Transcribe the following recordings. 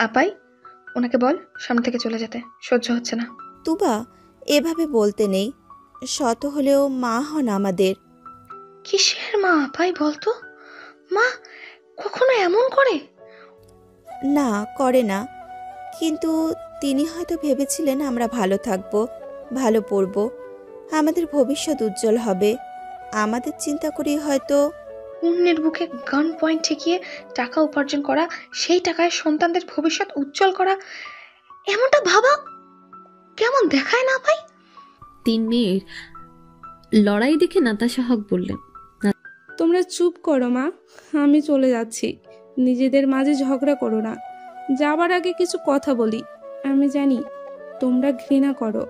আপাই, ওনাকে বল সামনে থেকে চলে যেতে, সহ্য হচ্ছে না। তুবা, এভাবে বলতে নেই। শত হলেও মা হন আমাদের। কিসের মা আপাই বলতো? মা কখনো এমন করে? না, করে না। কিন্তু তিনি হয়তো ভেবেছিলেন আমরা ভালো থাকব, ভালো পড়ব, আমাদের ভবিষ্যৎ উজ্জ্বল হবে। আমাদের চিন্তা করি হয়তো। অন্যের বুকে গান পয়েন্ট ঠেকিয়ে টাকা উপার্জন করা, সেই টাকায় সন্তানদের ভবিষ্যৎ উজ্জ্বল করা, এমনটা ভাবা কেমন দেখায় না ভাই? তিন মেয়ের লড়াই দেখে নাতাশা হক বললেন, তোমরা চুপ করো মা, আমি চলে যাচ্ছি। নিজেদের মাঝে ঝগড়া করো না। যাবার আগে কিছু কথা বলি। আমি জানি তোমরা ঘৃণা করো,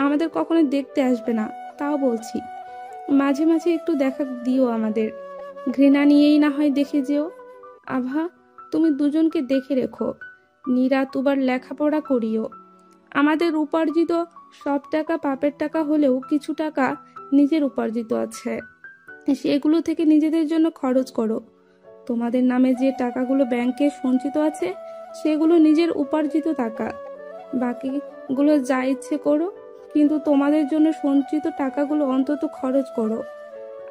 আমাদের কখনো দেখতে আসবে না, তাও বলছি মাঝে মাঝে একটু দেখা দিও আমাদের। ঘৃণা নিয়েই না হয় দেখে যেও। আভা, তুমি দুজনকে দেখে রেখো। নীরা তুবার লেখাপড়া করিও। আমাদের উপার্জিত সব টাকা পাপের টাকা হলেও কিছু টাকা নিজের উপার্জিত আছে, সেগুলো থেকে নিজেদের জন্য খরচ করো। তোমাদের নামে যে টাকাগুলো ব্যাংকে সঞ্চিত আছে সেগুলো নিজের উপার্জিত টাকা, বাকিগুলো যা ইচ্ছে করো, কিন্তু তোমাদের জন্য সঞ্চিত টাকাগুলো অন্তত খরচ করো।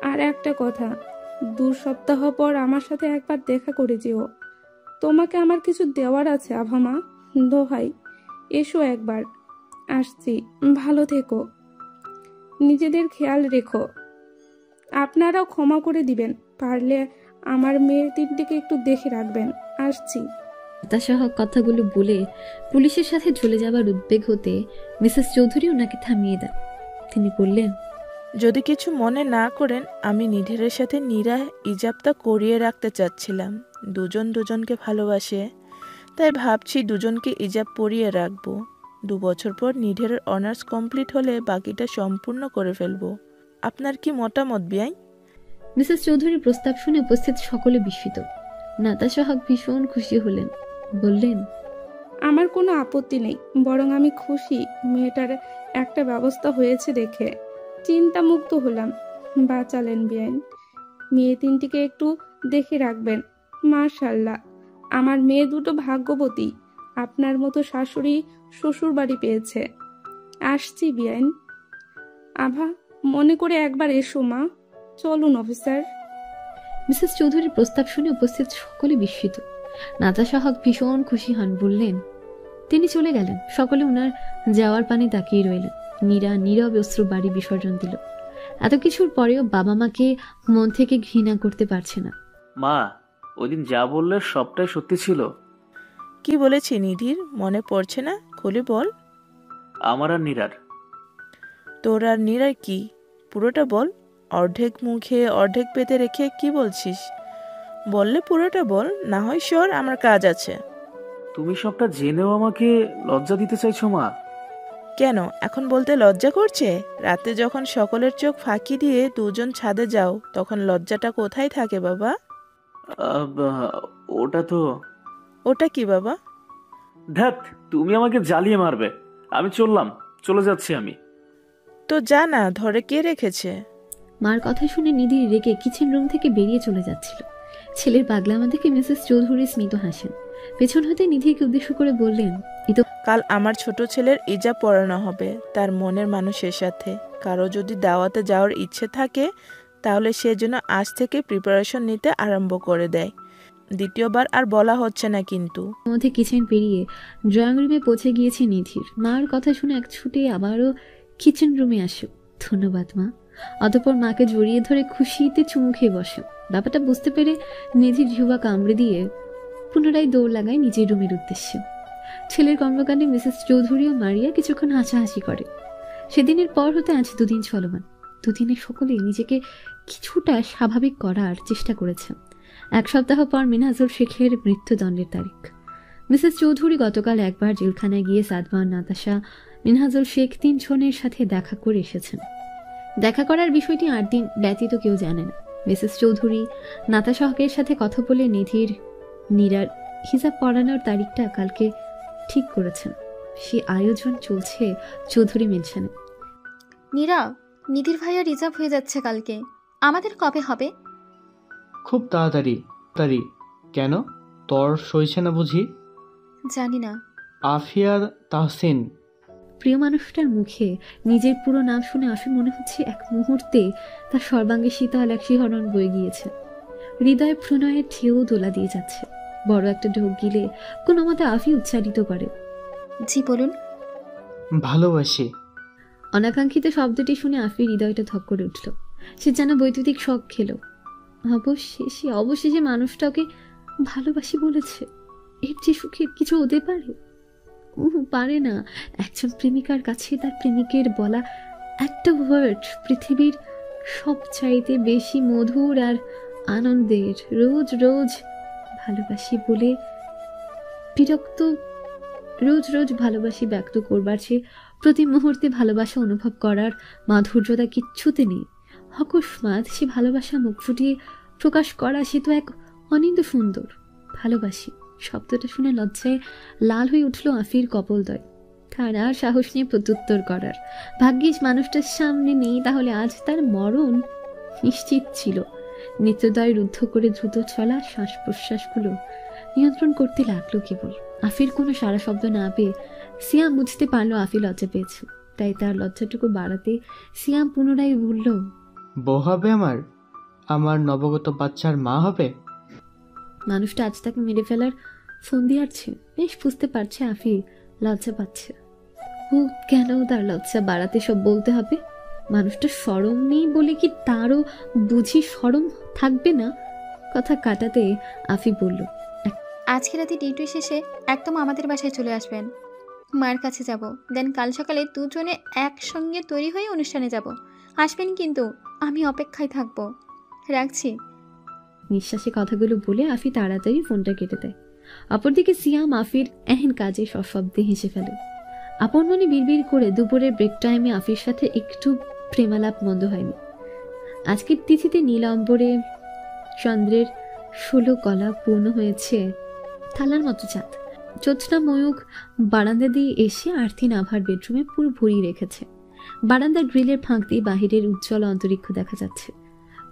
আর একটা কথা, 2 সপ্তাহ পর আমার সাথে একবার দেখা করে যেও। তোমাকে আমার কিছু দেওয়ার আছে আভামা, দোহাই, এসো একবার। আসছি, ভালো থেকো, নিজেদের খেয়াল রেখো। আপনারাও ক্ষমা করে দিবেন, পারলে আমার মেয়ে তিনটিকে একটু দেখে রাখবেন। আসছি। নাতাশা হক কথাগুলো বলে পুলিশের সাথে চলে যাবার উদ্বেগ হতে মিসেস চৌধুরী ওনাকে থামিয়ে দেন। তিনি বললেন, যদি কিছু মনে না করেন, আমি নিধিরের সাথে নীরা ইজাবটা করিয়ে রাখতে চাচ্ছিলাম। দুজন দুজনকে ভালোবাসে, তাই ভাবছি দুজনকে ইজাব পরিয়ে রাখবো। 2 বছর পর নিধিরের অনার্স কমপ্লিট হলে বাকিটা সম্পূর্ণ করে ফেলবো। আপনার কি মতামত বিয়াই? মিসেস চৌধুরীর প্রস্তাব শুনে উপস্থিত সকলে বিস্মিত। নাতাশা হক ভীষণ খুশি হলেন, বললেন, আমার কোনো আপত্তি নেই, বরং আমি খুশি মেয়েটার একটা ব্যবস্থা হয়েছে দেখে। চিন্তামুক্ত হলাম। বাঁচালেন বিয়াইন। মেয়ে তিনটিকে একটু দেখে রাখবেন। মাশাআল্লাহ, আমার মেয়ে দুটো ভাগ্যবতী, আপনার মতো শাশুড়ি শ্বশুর বাড়ি পেয়েছে। আসছি বিয়াইন। আভা, মনে করে একবার এসো মা। চলুন অফিসার। মিসেস চৌধুরীর প্রস্তাব শুনে উপস্থিত সকলে বিস্মিত। নাতাশা হক ভীষণ খুশি হন, বললেন। তিনি চলে গেলেন। সকলে ওনার যাওয়ার পানে তাকিয়ে রইলেন। নীরা নীরব অশ্রু বাড়ি বিসর্জন দিল। এত কিছুর পরেও বাবা মাকে মন থেকে ঘৃণা করতে পারছে না। মা, ওইদিন যা বললে সবটাই সত্যি ছিল? কি বলেছি নিধির, মনে পড়ছে না? খুলে বল। আমার আর নীরার। তোর আর নীরার কি? পুরোটা বল। অর্ধেক মুখে অর্ধেক পেতে রেখে কি বলছিস? বললে পুরোটা বল, না হয় সর, আমার কাজ আছে। তুমি সবটা জেনেও আমাকে লজ্জা দিতে চাইছো মা? কেন এখন বলতে লজ্জা করছে? রাতে যখন সকলের চোখ ফাঁকি দিয়ে দুজন ছাদে যাও, তখন লজ্জাটা কোথায় থাকে বাবা? ওটা তো... ওটা কি বাবা? ধ্যাত, তুমি আমাকে জ্বালিয়ে মারবে। আমি চলে যাচ্ছি আমি। তো যা না, ধরে কে রেখেছে? মার কথা শুনে নিধি রেগে কিচেন রুম থেকে বেরিয়ে চলে যাচ্ছিল। ছেলের পাগলামা দেখে মিসেস চৌধুরী স্মিত হাসেন। পেছন হতে নিধিকে উদ্দেশ্য করে বললেন, কাল আমার ছোট ছেলের ইজাব পড়ানো হবে তার মনের মানুষের সাথে। কারো যদি দাওয়াতে যাওয়ার ইচ্ছে থাকে, তাহলে সে যেন আজ থেকে প্রিপারেশন নিতে আরম্ভ করে দেয়। দ্বিতীয়বার আর বলা হচ্ছে না কিন্তু। মধ্যে কিচেন পেরিয়ে ড্রয়িং রুমে পৌঁছে গিয়েছে নিধির। মার কথা শুনে এক ছুটে আবারও কিচেন রুমে আসে। ধন্যবাদ মা। অতঃপর মাকে জড়িয়ে ধরে খুশিতে চুমু খেয়ে বসে। ব্যাপারটা বুঝতে পেরে নিধির ঝুবা কামড়ে দিয়ে পুনরায় দৌড় লাগায় নিজের রুমের উদ্দেশ্যে। ছেলের কর্মকাণ্ডে মিসেস চৌধুরী ও মারিয়া কিছুক্ষণ হাসাহাসি করে। সেদিনের পর হতে আজ 2 দিন চলমান। 2 দিনে সকলে নিজেকে কিছুটা স্বাভাবিক করার চেষ্টা করেছে। 1 সপ্তাহ পর মিনহাজুল শেখের মৃত্যুদণ্ডের তারিখ। মিসেস চৌধুরী গতকাল একবার জেলখানায় গিয়ে সাদমান, নাতাশা, মিনহাজুল শেখ 3 জনের সাথে দেখা করে এসেছেন। দেখা করার বিষয়টি 8 দিন ব্যতীত কেউ জানে না। মিসেস চৌধুরী নাতাশা হকের সাথে কথা বলে নিধির নীরার হিজাব পড়ানোর তারিখটা কালকে ঠিক করেছেন। সে আয়োজন চলছে চৌধুরী মেনশনে। নীরা, নিধির ভাইয়া রিজার্ভ হয়ে যাচ্ছে কালকে। আমাদের কবে হবে? খুব তাড়াতাড়ি। কেন, তোর সইছে না বুঝি? জানি না। আফিয়ার তাহসিন। প্রিয় মানুষটার মুখে নিজের পুরো নাম শুনে আফির মনে হচ্ছে এক মুহূর্তে তার সর্বাঙ্গে শীতল এক শিহরণ বয়ে গিয়েছে। হৃদয় প্রণয়ের ঢেউ দোলা দিয়ে যাচ্ছে। বড় একটা ঢোক গিলে কোনো মতে আফি উচ্চারিত করে, জি বলুন। ভালোবাসি। অনাকাঙ্ক্ষিত শব্দটি শুনে আফির হৃদয়টা ধক করে উঠল। সে যেন বৈদ্যুতিক শক খেল। অবশেষে মানুষটা ওকে ভালোবাসি বলেছে। এর যে সুখের কিছু হতে পারে? পারে না। একজন প্রেমিকার কাছে তার প্রেমিকের বলা একটা ওয়ার্ড পৃথিবীর সবচাইতে বেশি মধুর আর আনন্দের। রোজ রোজ ভালোবাসি বলে বিরক্ত, রোজ রোজ ভালোবাসি ব্যক্ত করবার চেয়ে প্রতি মুহূর্তে ভালোবাসা অনুভব করার মাধুর্যতা কিচ্ছুতে নেই। অকস্মাৎ সে ভালোবাসা মুখ ফুটিয়ে প্রকাশ করা, সে তো এক অনিন্দ সুন্দর। ভালোবাসি শব্দটা শুনে লজ্জায় লাল হয়ে উঠল আফির কপোলদ্বয়। তার আর সাহস নিয়ে প্রত্যুত্তর করার। ভাগ্যিস মানুষটার সামনে নেই, তাহলে আজ তার মরণ নিশ্চিত ছিল। নেত্রদ্বয় রুদ্ধ করে দ্রুত চলা শ্বাস প্রশ্বাসগুলো নিয়ন্ত্রণ করতে লাগলো কেবল। আফির কোনো সারা শব্দ না পেয়ে সিয়াম বুঝতে পারলো আফি লজ্জা পেয়েছে। তাই তার লজ্জাটুকু বাড়াতে সিয়াম পুনরায় বলল, বউ হবে আমার? আমার নবগত বাচ্চার মা হবে? মানুষটা আজ তাকে মেরে ফেলার ফোন দিয়াছে। বেশ বুঝতে পারছে আফি লজ্জা পাচ্ছে। ও কেন তার লজ্জা বাড়াতে সব বলতে হবে? মানুষটা শরম নেই বলে কি তারও বুঝি শরম থাকবে না? কথা কাটাতে আফি বলল, আজকে রাতে ডিউটি শেষে একদম আমাদের বাসায় চলে আসবেন। মার কাছে যাব, দেন কাল সকালে দুজনে একসঙ্গে তৈরি হয়ে অনুষ্ঠানে যাব। আসবেন কিন্তু, আমি অপেক্ষায় থাকবো। রাখছি। নিঃশ্বাসে কথাগুলো বলে আফি তাড়াতাড়ি ফোনটা কেটে দেয়। অপরদিকে সিয়াম আফির এহেন কাজে সশব্দে হেসে ফেলে। আপন মনে বিড়বিড় করে দুপুরের ব্রেক টাইমে আফির সাথে একটু প্রেমালাপ মন্দ হয়নি। আজকের তিথিতে নীল অম্বরে চন্দ্রের 16 কলা পূর্ণ হয়েছে থালার মতো চাঁদ। জ্যোৎস্না ময়ূখ বারান্দা দিয়ে এসে আর্থিন আভার বেডরুমে পুরো ভরিয়ে রেখেছে। বারান্দার গ্রিলের ফাঁক দিয়ে বাহিরের উজ্জ্বল অন্তরিক্ষ দেখা যাচ্ছে।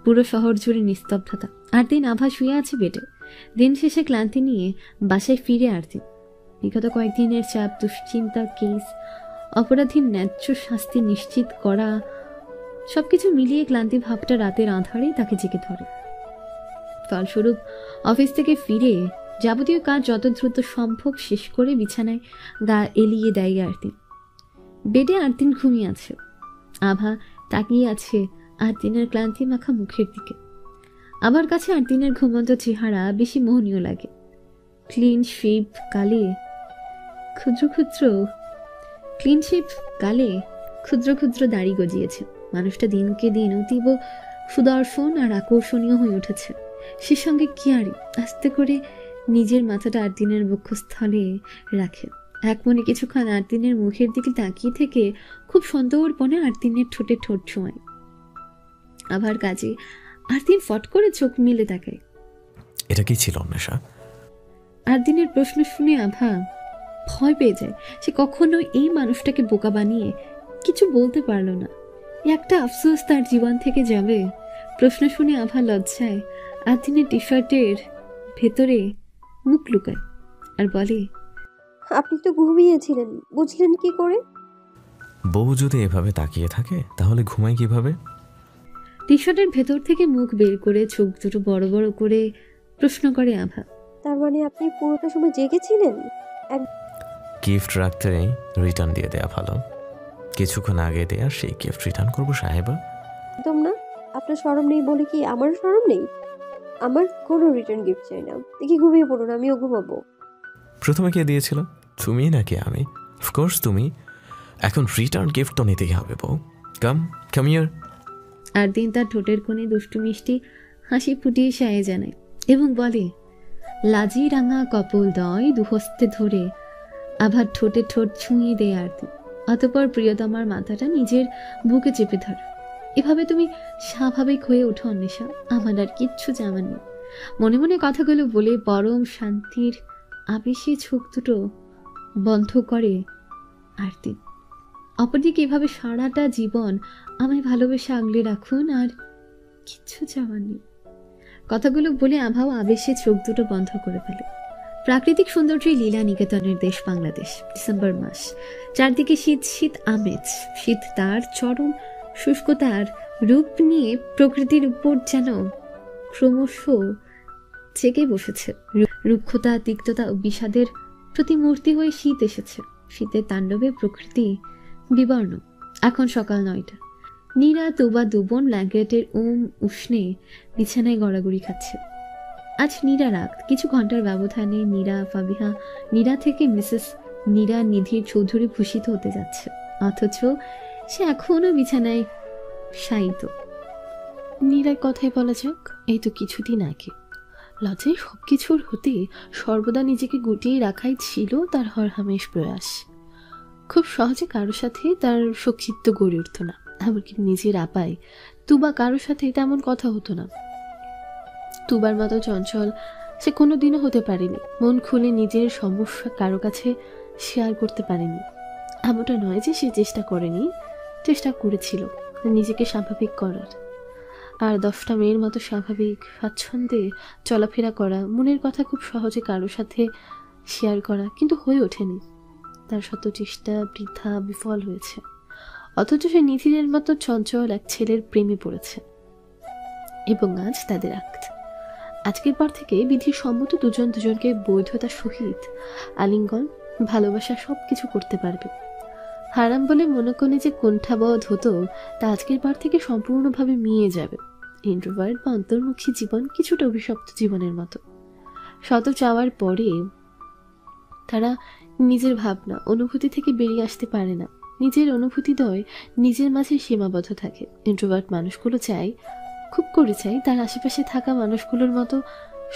পুরো শহর জুড়ে নিস্তব্ধতা। আর্থিন আভা শুয়ে আছে বেডে। দিন শেষে ক্লান্তি নিয়ে বাসায় ফিরে আর্থিন। বিগত কয়েকদিনের চাপ, দুশ্চিন্তা, কেস, অপরাধীর ন্যায্য শাস্তি নিশ্চিত করা, সবকিছু মিলিয়ে ক্লান্তি ভাবটা রাতের আঁধারে তাকে জেগে ধরে। ফলস্বরূপ অফিস থেকে ফিরে যাবতীয় কাজ যত দ্রুত সম্ভব শেষ করে বিছানায় গা এলিয়ে দেয় আর্তিন। বেডে আর্তিন ঘুমিয়ে আছে। আভা তাকিয়ে আছে আর্তিনের ক্লান্তি মাখা মুখের দিকে। আমার কাছে আর্তিনের ঘুমন্ত চেহারা বেশি মোহনীয় লাগে। ক্লিন শেপ গালে ক্ষুদ্র ক্ষুদ্র দাড়ি গজিয়েছে। মানুষটা দিনকে দিন অতীব সুদর্শন আর আকর্ষণীয় হয়ে উঠেছে। সে সঙ্গে কিয়ারি আস্তে করে নিজের মাথাটা আর্তিনের বক্ষস্থলে রাখে। এক মনে কিছুক্ষণ আর্তিনের মুখের দিকে তাকিয়ে থেকে খুব সন্তর্পণে আর্তিনের ঠোঁটে ঠোঁট ছোঁয়। আভার কাজে আর্তিন ফট করে চোখ মিলে তাকায়। এটা কি ছিল নেশা? আর্তিনের প্রশ্ন শুনে আভা ভয় পেয়ে যায়। সে কখনো এই মানুষটাকে বোকা বানিয়ে কিছু বলতে পারল না। একটা আফসোস তার জীবন থেকে যাবে। প্রশ্ন শুনে আভা লজ্জায় আর্তিনের টি শার্টের ভেতরে মুখ লুকায় আর বলে, আপনি তো ঘুমিয়েছিলেন, বুঝলেন কি করে? বউ যদি এভাবে তাকিয়ে থাকে তাহলে ঘুমায় কিভাবে? টি শার্টের ভেতর থেকে মুখ বের করে চোখ দুটো বড় বড় করে প্রশ্ন করে আভা। তার মানে আপনি পুরোটা সময় জেগেছিলেন? গিফট রাখতে রিটার্ন দিয়ে দেয়া ভালো। কিছুক্ষণ আগে দেয়া সেই গিফট রিটার্ন করবো সাহেবা? একদম না। আপনার শরম নেই বলে কি আমার শরম নেই? আমার কোনো রিটার্ন গিফট চাই না। দেখি ঘুমিয়ে পড়ুন, আমিও ঘুমাবো। প্রথমে কে দিয়েছিল, তুমি নাকি আমি? অফকোর্স তুমি। এখন রিটার্ন গিফট তো নিতেই হবে বউ। Come here. আর দিন তার ঠোঁটের কোণে দুষ্টু মিষ্টি হাসি ফুটিয়ে সায়ে জানায় এবং বলে, লাজি রাঙা কপোলদ্বয় দুহস্তে ধরে আভার ঠোঁটে ঠোঁট ছুঁয়ে দেয় আরতি। অতঃপর প্রিয়তমার মাথাটা নিজের বুকে চেপে ধর। এভাবে তুমি স্বাভাবিক হয়ে ওঠো অন্বেষা। আমার আর কিচ্ছু জানা নেই। মনে মনে কথাগুলো বলে পরম শান্তির আবেশে চোখ দুটো বন্ধ করে আরতি। অপরদিকে এভাবে সারাটা জীবন আমায় ভালোবেসে আগলে রাখুন, আর কিচ্ছু চাওয়ার নেই। কথাগুলো বলে আভাও আবেশে চোখ দুটো বন্ধ করে ফেলে। প্রাকৃতিক সৌন্দর্যে লীলা নিকেতনের দেশ বাংলাদেশ। ডিসেম্বর মাস, চারদিকে শীত শীত আমেজ। শীত তার চরম শুষ্কতার রূপ নিয়ে প্রকৃতির উপর যেন ক্রমশ জেগে বসেছে। রুক্ষতা, তিক্ততা ও বিষাদের প্রতিমূর্তি হয়ে শীত এসেছে। শীতের তাণ্ডবে প্রকৃতি বিবর্ণ। এখন সকাল 9টা। নীরা, তুবা দুবোন ব্ল্যাঙ্কেটের উষ্ণে বিছানায় গড়াগড়ি খাচ্ছে। আজ নীরা রাত। কিছু ঘন্টার ব্যবধানে নীরা থেকে মিসেস নীরা নিধির চৌধুরী ভূষিত হতে যাচ্ছে, অথচ সে এখনো বিছানায় শায়িত। নীরার কথাই বলা যাক। এই তো কিছুদিন আগে লজ্জায় সবকিছুর হতে সর্বদা নিজেকে গুটিয়ে রাখাই ছিল তার হরহামেশ প্রয়াস। খুব সহজে কারো সাথে তার সখিত্ব গড়ে উঠত না, এমনকি নিজের আপায় তুবা কারোর সাথে তেমন কথা হতো না। তুবার মতো চঞ্চল সে কোনোদিনও হতে পারেনি। মন খুলে নিজের সমস্যা কারো কাছে শেয়ার করতে পারেনি। এমনটা নয় যে সে চেষ্টা করেনি, চেষ্টা করেছিল নিজেকে স্বাভাবিক করার, আর 10টা মেয়ের মতো স্বাভাবিক স্বাচ্ছন্দ্যে চলাফেরা করা, মনের কথা খুব সহজে কারোর সাথে শেয়ার করা, কিন্তু হয়ে ওঠেনি। তার শত চেষ্টা বৃথা, বিফল হয়েছে। অথচ সে নিধিরের মতো চঞ্চল এক ছেলের প্রেমে পড়েছে, এবং আজ তাদের আজকের পর থেকে বিধির সম্মত দুজন দুজনকে বৈধতার সহিত আলিঙ্গন, ভালোবাসা সবকিছু করতে পারবে। হারাম বলে মনে করে যে কুণ্ঠাবোধ হতো, তা আজকের পর থেকে সম্পূর্ণভাবে মিয়ে যাবে। ইন্ট্রোভার্ট বা অন্তর্মুখী জীবন কিছুটা অভিশপ্ত জীবনের মতো। শত চাওয়ার পরে তারা নিজের ভাবনা, অনুভূতি থেকে বেরিয়ে আসতে পারে না। নিজের অনুভূতিদ্বয় নিজের মাঝে সীমাবদ্ধ থাকে। ইন্ট্রোভার্ট মানুষগুলো চায়, খুব করে চায়, তার আশেপাশে থাকা মানুষগুলোর মতো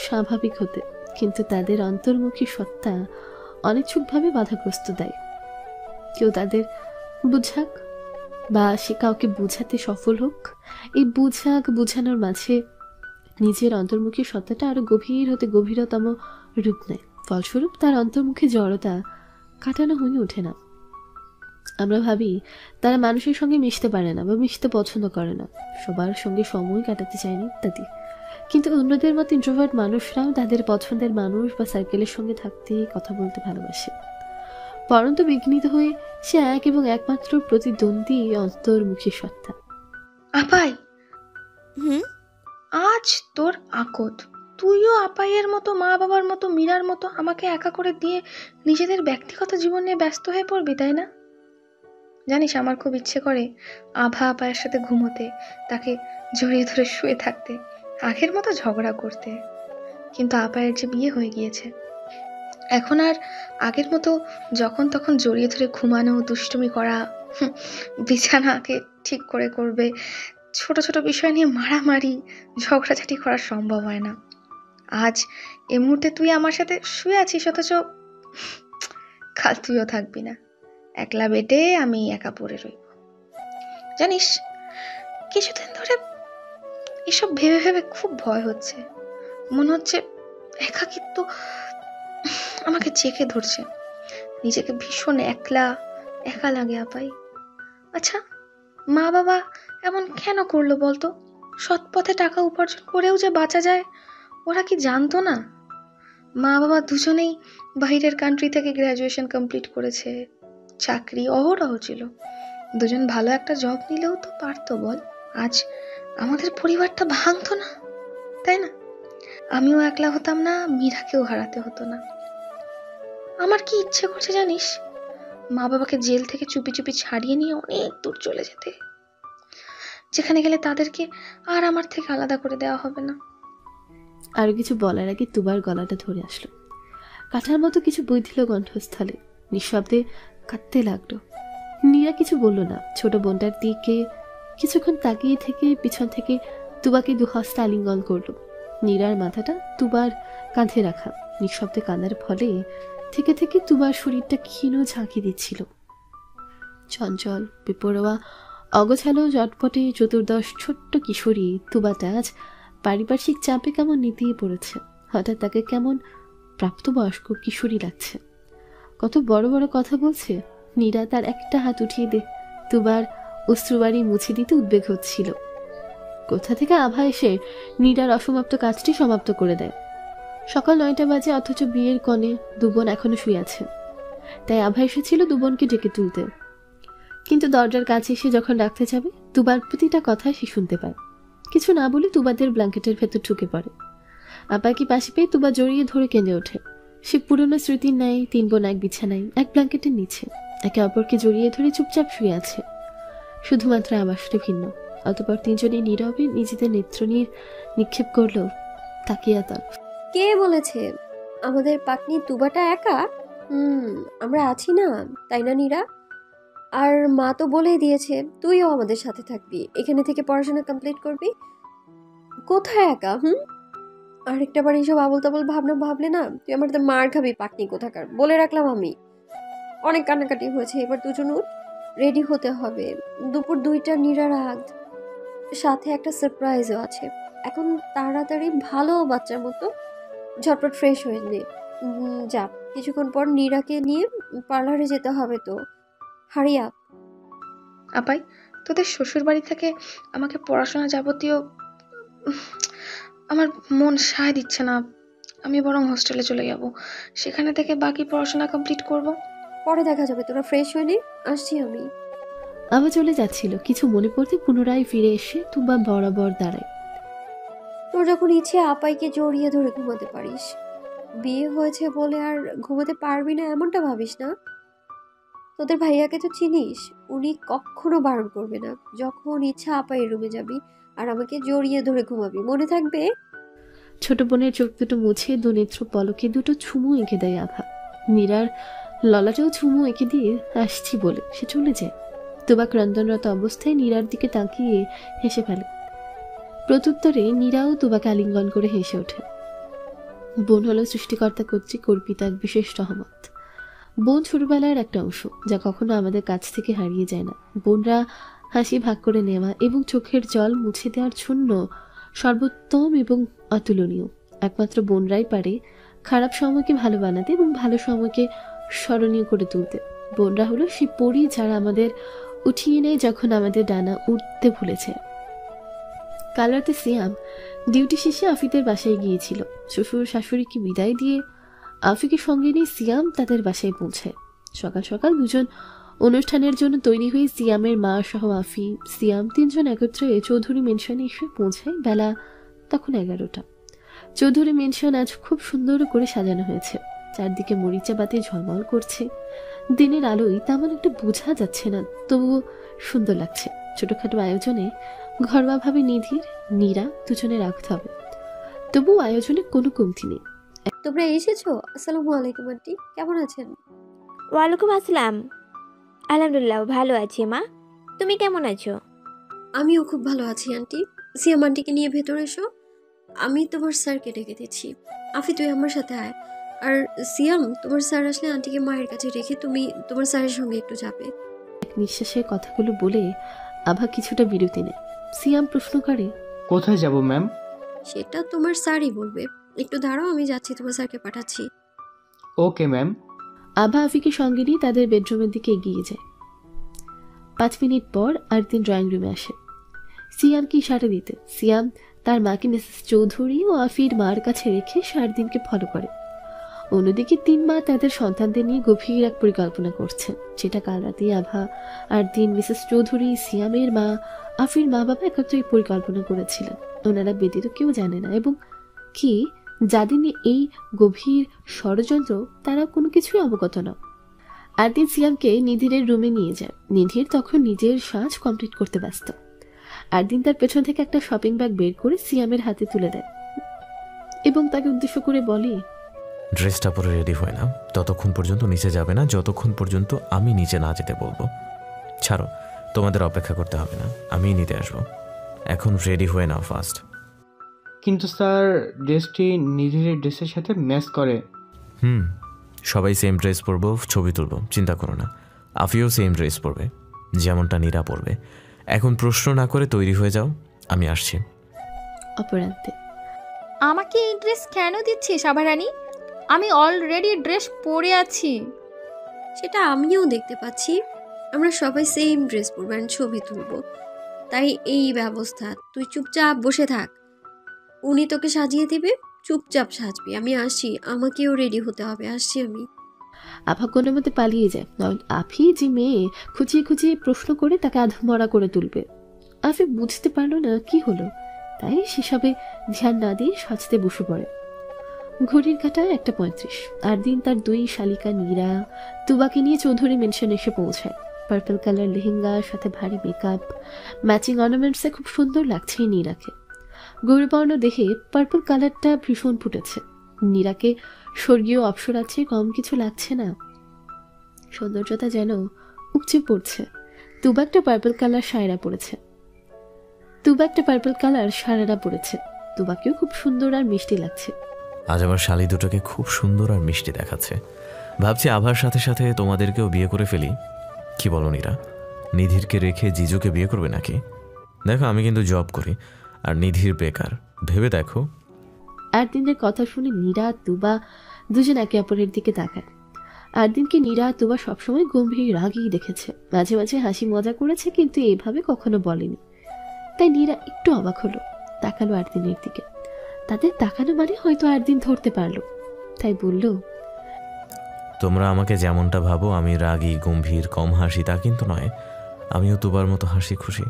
স্বাভাবিক হতে, কিন্তু তাদের অন্তর্মুখী সত্তা অনিচ্ছুকভাবে বাধাগ্রস্ত দেয়। কেউ তাদের বুঝাক বা সে কাউকে বুঝাতে সফল হোক, এই বুঝানোর মাঝে নিজের অন্তর্মুখী সত্তাটা আরো গভীর হতে গভীরতম রূপ নেয়। ফলস্বরূপ তার অন্তর্মুখী জড়তা কাটানো হয়ে ওঠে না। আমরা ভাবি তারা মানুষের সঙ্গে মিশতে পারে না বা মিশতে পছন্দ করে না, সবার সঙ্গে সময় কাটাতে চায় না ইত্যাদি। কিন্তু অন্যদের মতো ইন্ট্রোভার্ট মানুষরাও তাদের পছন্দের মানুষ বা সার্কেলের সঙ্গে থাকতে, কথা বলতে ভালোবাসে। পরন্তু বিঘ্নিত হয়ে সে এক এবং একমাত্র প্রতিদ্বন্দ্বী অন্তর্মুখী সত্তা। আপাই, আজ তোর আকত। তুইও আপাইয়ের মতো, মা বাবার মতো, মীরার মতো আমাকে একা করে দিয়ে নিজেদের ব্যক্তিগত জীবন নিয়ে ব্যস্ত হয়ে পড়বি, তাই না? জানিস, আমার খুব ইচ্ছে করে আভা আপায়ের সাথে ঘুমোতে, তাকে জড়িয়ে ধরে শুয়ে থাকতে, আগের মতো ঝগড়া করতে। কিন্তু আপায়ের যে বিয়ে হয়ে গিয়েছে, এখন আর আগের মতো যখন তখন জড়িয়ে ধরে ঘুমানো, দুষ্টুমি করা, বিছানাকে ঠিক করে করবে, ছোট ছোট বিষয় নিয়ে মারামারি ঝগড়াঝাটি করা সম্ভব হয় না। আজ এই মুহূর্তে তুই আমার সাথে শুয়ে আছিস, অথচ কাল তুইও থাকবি না। একলা বেটে আমি একা পড়ে রইব। জানিস, কিছুদিন ধরে এসব ভেবে ভেবে খুব ভয় হচ্ছে। মনে হচ্ছে একাকিত্ব আমাকে জেঁকে ধরছে। নিজেকে ভীষণ একা লাগে আপাই। আচ্ছা, মা বাবা এমন কেন করলো বলতো? সৎ পথে টাকা উপার্জন করেও যে বাঁচা যায়, ওরা কি জানতো না? মা বাবা দুজনেই বাইরের কান্ট্রি থেকে গ্র্যাজুয়েশন কমপ্লিট করেছে, চাকরি অহরহ ছিল। দুজন ভালো একটা জব নিলেও তো পারতো বল। আজ আমাদের পরিবারটা ভাঙতো না, তাই না? আমিও একলা হতাম না, মীরাকেও হারাতে হতো না। আমার কি ইচ্ছে করছে জানিস, মা বাবাকে জেল থেকে চুপি চুপি ছাড়িয়ে নিয়ে অনেক দূর চলে যেতে, যেখানে গেলে তাদেরকে আর আমার থেকে আলাদা করে দেওয়া হবে না। আরো কিছু বলার আগে তুবার গলাটা ধরে আসলো। কাঠার মতো কিছু বই দিল কণ্ঠস্থলে। নিঃশব্দে কাঁদতে লাগলো। নীরা কিছু বলল না। ছোট বোনটার দিকে কিছুক্ষণ তাকিয়ে থেকে পিছন থেকে তুবাকে দুহস্তে আলিঙ্গন করলো। নীরার মাথাটা তুবার কাঁধে রাখা। নিঃশব্দে কান্নার ফলে থেকে থেকে তুবার শরীরটা ক্ষীণ ঝাঁকি দিচ্ছিল। চঞ্চল, বেপরোয়া, অগোছালো, জটপটে চতুর্দশ ছোট্ট কিশোরী তুবাটা আজ পারিপার্শ্বিক চাপে কেমন নিতিয়ে পড়েছে। হঠাৎ তাকে কেমন প্রাপ্তবয়স্ক কিশোরী লাগছে। কত বড় বড় কথা বলছে। নীরা তার একটা হাত উঠিয়ে তুবার অশ্রুবাড়ি মুছে দিতে উদ্বেগ হচ্ছিল। কোথা থেকে আভা এসে নীরার অসমাপ্ত কাজটি সমাপ্ত করে দেয়। সকাল 9টা বাজে, অথচ বিয়ের কনে দুবোন এখনো শুয়ে আছে। তাই আভা এসেছিল দুবোনকে ডেকে তুলতে। কিন্তু দরজার কাছে এসে যখন ডাকতে যাবে, তুবার প্রতিটা কথা সে শুনতে পায়। কিছু না বলে তুবাদের ব্ল্যাঙ্কেটের ভেতর ঢুকে পড়ে। আপাকে পাশে পেয়ে তুবা জড়িয়ে ধরে কেঁদে ওঠে। সে পুরনো স্মৃতির ন্যায় 3 বোন এক বিছানায়, এক ব্ল্যাঙ্কেটের নিচে একে অপরকে জড়িয়ে ধরে চুপচাপ শুয়ে আছে, শুধুমাত্র আবাসটা ভিন্ন। অতঃপর 3 জনই নীরবে নিজেদের নেত্রনীর নিক্ষেপ করলো তাকিয়া তাক। কে বলেছে আমাদের পাকনি তুবাটা একা? আমরা আছি না, তাই না নীরা? আর মা তো বলেই দিয়েছে তুইও আমাদের সাথে থাকবি, এখানে থেকে পড়াশোনা কমপ্লিট করবি। কোথায় একা? আরেকটা বার এইসব আবল তাবল ভাবনা ভাবলে না তুই আমার তো মার খাবি পাকনি কোথাকার। বলে রাখলাম আমি। অনেক কান্নাকাটি হয়েছে, এবার দুজন উঠ, রেডি হতে হবে। দুপুর 2টা নীরার আগ, সাথে একটা সারপ্রাইজও আছে। এখন তাড়াতাড়ি ভালো বাচ্চার মতো ঝটপট ফ্রেশ হয়ে নে। যা, কিছুক্ষণ পর নীরাকে নিয়ে পার্লারে যেতে হবে তো। Hurry up. আপাই, তোদের শ্বশুর বাড়ি থেকে আমাকে পড়াশোনা যাবতীয় আমার মন সায় দিচ্ছে না। আমি বরং হোস্টেলে চলে যাব, সেখানে থেকে বাকি পড়াশোনা কমপ্লিট করব। পরে দেখা যাবে, তোরা ফ্রেশ হয়ে নে, আসছি আমি। আভা চলে যাচ্ছিল, কিছু মনে পড়তে পুনরায় ফিরে এসে তুবা বরাবর দাঁড়ায়। তোর যখন ইচ্ছে আপাইকে জড়িয়ে ধরে ঘুমাতে পারিস। বিয়ে হয়েছে বলে আর ঘুমাতে পারবি না এমনটা ভাবিস না। তোদের ভাইয়াকে তো চিনিস, উনি কখনো বারণ করবে না। যখন ইচ্ছা আপাই রুমে যাবি আর আমাকে জড়িয়ে ধরে ঘুমাবি, মনে থাকবে? ছোট বোনের চোখ দুটো মুছে দুনেত্র পলকে দুটো চুমু এঁকে দেয় আভা। নীরার ললাটাও চুমু এঁকে দিয়ে আসছি বলে সে চলে যায়। তুবা ক্রন্দনরত অবস্থায় নীরার দিকে তাকিয়ে হেসে ফেলে। প্রত্যুত্তরে নীরাও তুবাকে আলিঙ্গন করে হেসে ওঠে। বোন হলো সৃষ্টিকর্তা কর্তৃক অর্পিত এক বিশেষ রহমত। বোন ছোটবেলার একটা অংশ, যা কখনো আমাদের কাছ থেকে হারিয়ে যায় না। বোনরা হাসি ভাগ করে নেওয়া এবং চোখের জল মুছে দেওয়ার জন্য সর্বোত্তম এবং অতুলনীয়। একমাত্র বোনরাই পারে খারাপ সময়কে ভালো বানাতে এবং ভালো সময়কে স্মরণীয় করে তুলতে। বোনরা হলো সেই পরী যারা আমাদের উঠিয়ে নেয় যখন আমাদের ডানা উঠতে ভুলেছে। কাল রাতে সিয়াম ডিউটি শেষে আফিদের বাসায় গিয়েছিল। শ্বশুর শাশুড়িকে বিদায় দিয়ে আফিকে সঙ্গে নিয়ে সিয়াম তাদের বাসায় পৌঁছায়। সকাল সকাল দুজন অনুষ্ঠানের জন্য তৈরি হয়ে সিয়ামের মা সহ আফি, সিয়াম 3 জন একত্রে চৌধুরী মেনশনে এসে পৌঁছায়। বেলা তখন 11টা। চৌধুরী মেনশন আজ খুব সুন্দর করে সাজানো হয়েছে। চারদিকে মরিচা বাতি ঝলমল করছে। দিনের আলোয় তেমন একটা বোঝা যাচ্ছে না, তবুও সুন্দর লাগছে। ছোটখাটো আয়োজনে ঘরোয়াভাবে নিধির, নীরা দুজনে রাখতে হবে, তবু আয়োজনে কোনো কমতি নেই। তোমরা এসেছো? আসসালামু আলাইকুম আন্টি, কেমন আছেন? ওয়ালাইকুম আসসালাম। আলহামদুলিল্লাহ ভালো আছি মা, তুমি কেমন আছো? আমিও খুব ভালো আছি আন্টি। সিয়াম আন্টিকে নিয়ে ভেতরে এসো, আমি তোমার স্যারকে ডেকে দিচ্ছি। আফি তুই আমার সাথে আয়। আর সিয়াম, তোমার স্যার আসলে আন্টিকে মায়ের কাছে রেখে তুমি তোমার স্যারের সঙ্গে একটু যাবে। এক নিঃশ্বাসের কথাগুলো বলে আভা কিছুটা বিরতি নেয়। সিয়াম প্রশ্ন করে, কোথায় যাব ম্যাম? সেটা তোমার স্যারই বলবে। একটু দাঁড়াও, আমি যাচ্ছি, তোমার স্যারকে পাঠাচ্ছি। Okay ma'am. আভা আফিকে সঙ্গে নিয়ে তাদের বেডরুমের দিকে এগিয়ে যায়। 5 মিনিট পর আরদিন ড্রয়িং রুমে আসে সিয়ামকে ইশারা দিতে। সিয়াম তার মাকে মিসেস চৌধুরী ও আফির মার কাছে রেখে শারদিনকে ফলো করে। অন্যদিকে 3 মা তাদের সন্তানদের নিয়ে গভীর এক পরিকল্পনা করছেন, যেটা কাল রাতে আভা, আরদিন, মিসেস চৌধুরী, সিয়ামের মা, আফির মা বাবা একত্রে এই পরিকল্পনা করেছিলেন। ওনারা ব্যতীত কেউ জানে না, এবং কি যাদের নিয়ে এই গভীর ষড়যন্ত্র তারা কোনো কিছুই অবগত না। আরদিন সিয়ামকে নিধিরের রুমে নিয়ে যায়। নিধির তখন নিজের সাজ কমপ্লিট করতে ব্যস্ত। আরদিন তার পেছন থেকে একটা শপিং ব্যাগ বের করে সিয়ামের হাতে তুলে দেয় এবং তাকে উদ্দেশ্য করে বলে, ড্রেসটা পরে রেডি হয় না ততক্ষণ পর্যন্ত নিচে যাবে না, যতক্ষণ পর্যন্ত আমি নিচে না যেতে বলবো। ছাড়ো, তোমাদের অপেক্ষা করতে হবে না, আমিই নিতে আসবো। এখন রেডি হয়ে নাও ফার্স্ট। কিন্তু স্যার, ড্রেসটি নিধিরের ড্রেসের সাথে ম্যাচ করে। সবাই সেম ড্রেস পরবো, ছবি তুলবো, চিন্তা করো না। আফিও সেম ড্রেস পরবে, যেমনটা নীরা পরবে। এখন প্রশ্ন না করে তৈরি হয়ে যাও, আমি আসছি। অপরান্তে, আমাকে এই ড্রেস কেন দিচ্ছিস আভারানী? আমি অলরেডি ড্রেস পরে আছি। সেটা আমিও দেখতে পাচ্ছি। আমরা সবাই সেম ড্রেস পরবো আর ছবি তুলবো, তাই এই ব্যবস্থা। তুই চুপচাপ বসে থাক, উনি তোকে সাজিয়ে দিবে, চুপচাপ সাজবি, আমি আসি, আমাকেও রেডি হতে হবে, আসছি আমি। আভা কোনো মতে পালিয়ে যায়, নয়তো আফি যে মেয়ে খুঁচিয়ে খুঁচিয়ে প্রশ্ন করে তাকে আধমরা করে তুলবে। আফি বুঝতে পারলো না কি হলো, তাই সেসবে ধ্যান না দিয়ে সাজতে বসে পড়ে। ঘড়ির কাঁটা 1:35। আর দিন তার 2 শালিকা নীরা তুবাকে নিয়ে চৌধুরী মেনশন এসে পৌঁছায়। পার্পল কালার লেহেঙ্গার সাথে ভারী মেকআপ, ম্যাচিং অর্নামেন্টসে খুব সুন্দর লাগছে নীরাকে। গৌরবর্ণ দেখে পার্পল কালারটা ভীষণ ফুটেছে। নীরাকে স্বর্গীয় অপ্সরার চেয়ে কম কিছু লাগছে না, সৌন্দর্যতা যেন উপচে পড়ছে। তুবা একটা পার্পল কালার সারারা পড়েছে। তুবাকেও খুব সুন্দর আর মিষ্টি লাগছে। আজ আমার শালি দুটোকে খুব সুন্দর আর মিষ্টি দেখাচ্ছে। ভাবছি আভার সাথে সাথে তোমাদেরকেও বিয়ে করে ফেলি। কি বলো নীরা? নিধিরকে রেখে জিজুকে বিয়ে করবে নাকি? দেখো আমি কিন্তু জব করি আর নিধির বেকার, ভেবে দেখো। আর দিনের কথা শুনে নীরা তুবা দুজন একে অপরের দিকে তাকায়। আর দিনকে নীরা তুবা সবসময় গম্ভীর রাগই দেখেছে, মাঝে মাঝে হাসি মজা করেছে, কিন্তু এভাবে কখনো বলেনি। তাই নীরা একটু অবাক হলো, তাকালো আর দিনের দিকে। তাদের তাকানো মানে হয়তো আর দিন ধরতে পারলো, তাই বলল, তোমরা আমাকে যেমনটা ভাবো আমি রাগী, গম্ভীর, কম হাসি তা কিন্তু নয়। আমিও তুবার মতো হাসি খুশি,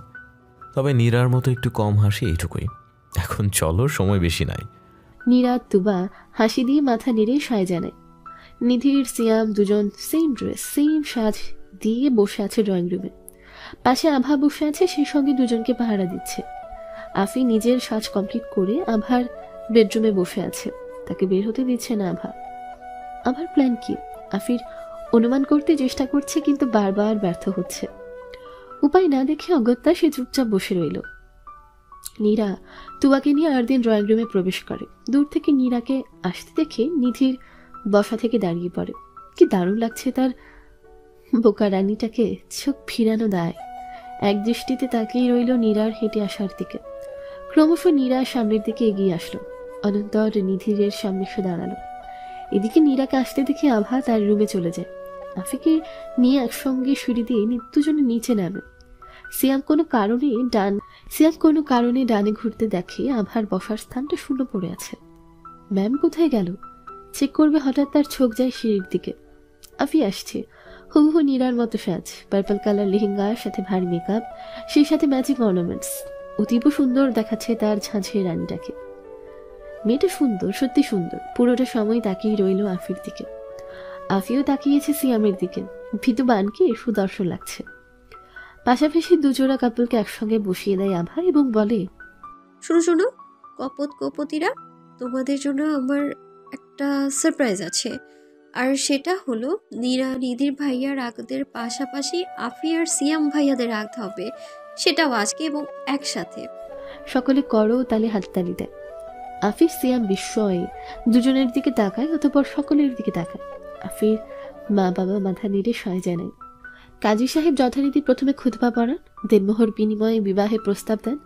তবে নীরার মতো একটু কম হাসি, এইটুকুই। এখন চলো, সময় বেশি নাই। নীরা তুবা হাসি দিয়ে মাথা নেড়ে সায় জানায়। নিধির সিয়াম দুজন সেম ড্রেস, সেম সাজ দিয়ে বসে আছে ড্রয়িং রুমে। পাশে আভা বসে আছে, সেই সঙ্গে দুজনকে পাহারা দিচ্ছে। আফি নিজের সাজ কমপ্লিট করে আভার বেডরুমে বসে আছে, তাকে বের হতে দিচ্ছে না আভা। আভার প্ল্যান কি? আফির অনুমান করতে চেষ্টা করছে, কিন্তু বারবার ব্যর্থ হচ্ছে। উপায় না দেখে অগত্যা সে চুপচাপ বসে রইল। নীরা তুবাকে নিয়ে আর দিন ড্রয়িং রুমে প্রবেশ করে। দূর থেকে নীরাকে আসতে দেখে নিধির বসা থেকে দাঁড়িয়ে পড়ে। কি দারুণ লাগছে তার বোকা রানীটাকে, চোখ ফিরানো দায়। এক দৃষ্টিতে তাকিয়ে রইল নীরার হেঁটে আসার দিকে। ক্রমশ নীরা সামনের দিকে এগিয়ে আসলো। অনন্তর নিধিরের সামনে এসে দাঁড়ালো। এদিকে নীরাকে আসতে দেখে আভা তার রুমে চলে যায়। আফিকে নিয়ে একসঙ্গে সিঁড়ি দিয়ে দুজনে নিচে নামে। সিয়াম কোনো কারণে ডানে ঘুরতে দেখে আভার বসার স্থানটা শূন্য পড়ে আছে। ম্যাম কোথায় গেল? চেক করবে হঠাৎ তার চোখ যায় সিঁড়ির দিকে। আফি আসছে, হুবহু নীরার মতো সাজ, পার্পল কালার লেহেঙ্গার সাথে ভারী মেকআপ, সেই সাথে ম্যাচিং অর্নামেন্টস। অতীব সুন্দর দেখাচ্ছে তার ঝাঁঝের রানীটাকে। মেয়েটা সুন্দর, সত্যি সুন্দর। পুরোটা সময় তাকিয়ে রইল আফির দিকে। আফিও তাকিয়েছে সিয়ামের দিকে। ভীতুবানকে সুদর্শন লাগছে। পাশাপাশি দুজোড়া কাপলকে একসঙ্গে বসিয়ে দেয় আভা এবং বলে, শোনো কপতিরা, তোমাদের জন্য আমার একটা সারপ্রাইজ আছে। আর সেটা হলো নীরা নিধির ভাইয়া রাগদের পাশাপাশি আফি আর সিয়াম ভাইয়াদের রাখতে হবে, সেটাও আজকে এবং একসাথে। সকলে করো তালে হাততালি দেয়। আফির সিয়াম বিস্ময়ে দুজনের দিকে তাকায়, অতঃপর সকলের দিকে তাকায়। আফির মা বাবা মাথা নেড়ে সয় জানায়। কাজী সাহেব যথারীতি প্রথমে খুতবা পড়ান, দেনমোহর বিনিময়ে বিবাহে প্রস্তাব দেন।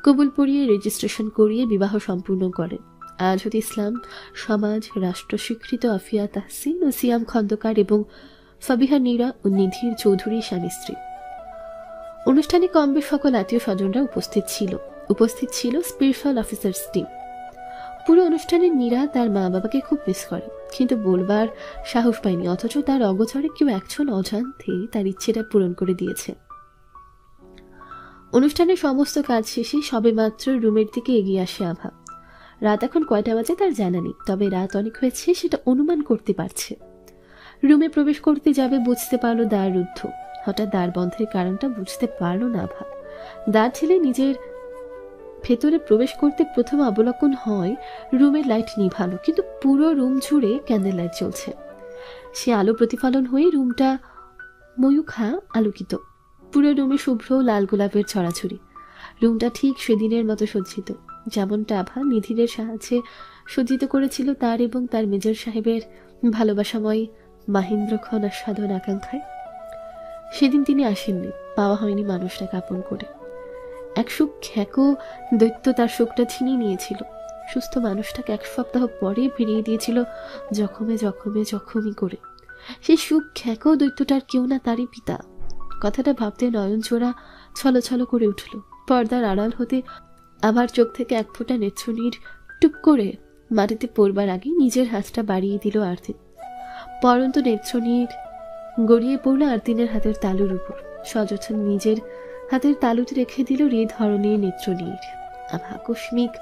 কবুল পড়িয়ে রেজিস্ট্রেশন করিয়ে বিবাহ সম্পূর্ণ করেন। আজ হতে ইসলাম সমাজ রাষ্ট্র স্বীকৃত আফিয়া তাহসিন ও সিয়াম খন্দকার এবং ফাবিহা নীরা ও নিধির চৌধুরী স্বামী স্ত্রী। অনুষ্ঠানে কমবে সকল আত্মীয় স্বজনরা উপস্থিত ছিল স্পিরিচুয়াল অফিসার্স টিম। পুরো অনুষ্ঠানে নীরা তার মা বাবাকে খুব মিস করে, কিন্তু বলবার সাহস পায়নি। অথচ তার অগোচরে কেউ একজন অজান্তে তার ইচ্ছেটা পূরণ করে দিয়েছে। অনুষ্ঠানের সমস্ত কাজ শেষে সবেমাত্র রুমের দিকে এগিয়ে আসে আভা। রাত এখন কয়টা বাজে তার জানা নেই, তবে রাত অনেক হয়েছে সেটা অনুমান করতে পারছে। রুমে প্রবেশ করতে যাবে, বুঝতে পারলো দ্বার রুদ্ধ। হঠাৎ দ্বার বন্ধের কারণটা বুঝতে পারলো না আভা। দ্বার ঠেলে নিজের ভেতরে প্রবেশ করতে প্রথম অবলোকন হয় রুমের লাইট নিভানো, কিন্তু পুরো রুম জুড়ে ক্যান্ডেল লাইট জ্বলছে। সে আলো প্রতিফলন হয়ে রুমটা ময়ূখা আলোকিত। পুরো রুমে শুভ্র লাল গোলাপের ছড়াছড়ি। রুমটা ঠিক সেদিনের মতো সজ্জিত, যেমনটা আভা নিধিরের সাহায্যে সজ্জিত করেছিল তার এবং তার মেজর সাহেবের ভালোবাসাময় মাহেন্দ্রক্ষণ আস্বাদন আকাঙ্ক্ষায়। সেদিন তিনি আসেননি, পাওয়া হয়নি মানুষটাকে আপন করে। এক সুখ খ্যাকো দৈত্য তার শোকটা ছিনিয়ে নিয়েছিল। সুস্থ মানুষটাকে 1 সপ্তাহ পরে ফিরিয়ে দিয়েছিল জখমে করে। সেই সুখ খ্যাকো দৈত্যটার কেউ না তারই পিতা। কথাটা ভাবতে নয়ন জোড়া ছলছল করে উঠল। পর্দার আড়াল হতে আমার চোখ থেকে 1 ফোঁটা নেত্রনীর টুপ করে মাটিতে পড়বার আগে নিজের হাতটা বাড়িয়ে দিল আরতিন। পরন্ত নেত্রনীর গড়িয়ে পড়ল আরতিনের হাতের তালুর উপর। সযত্ন নিজের হাতের তালুতে রেখে দিল ধরনের নেত্রনীর। আভা আকস্মিক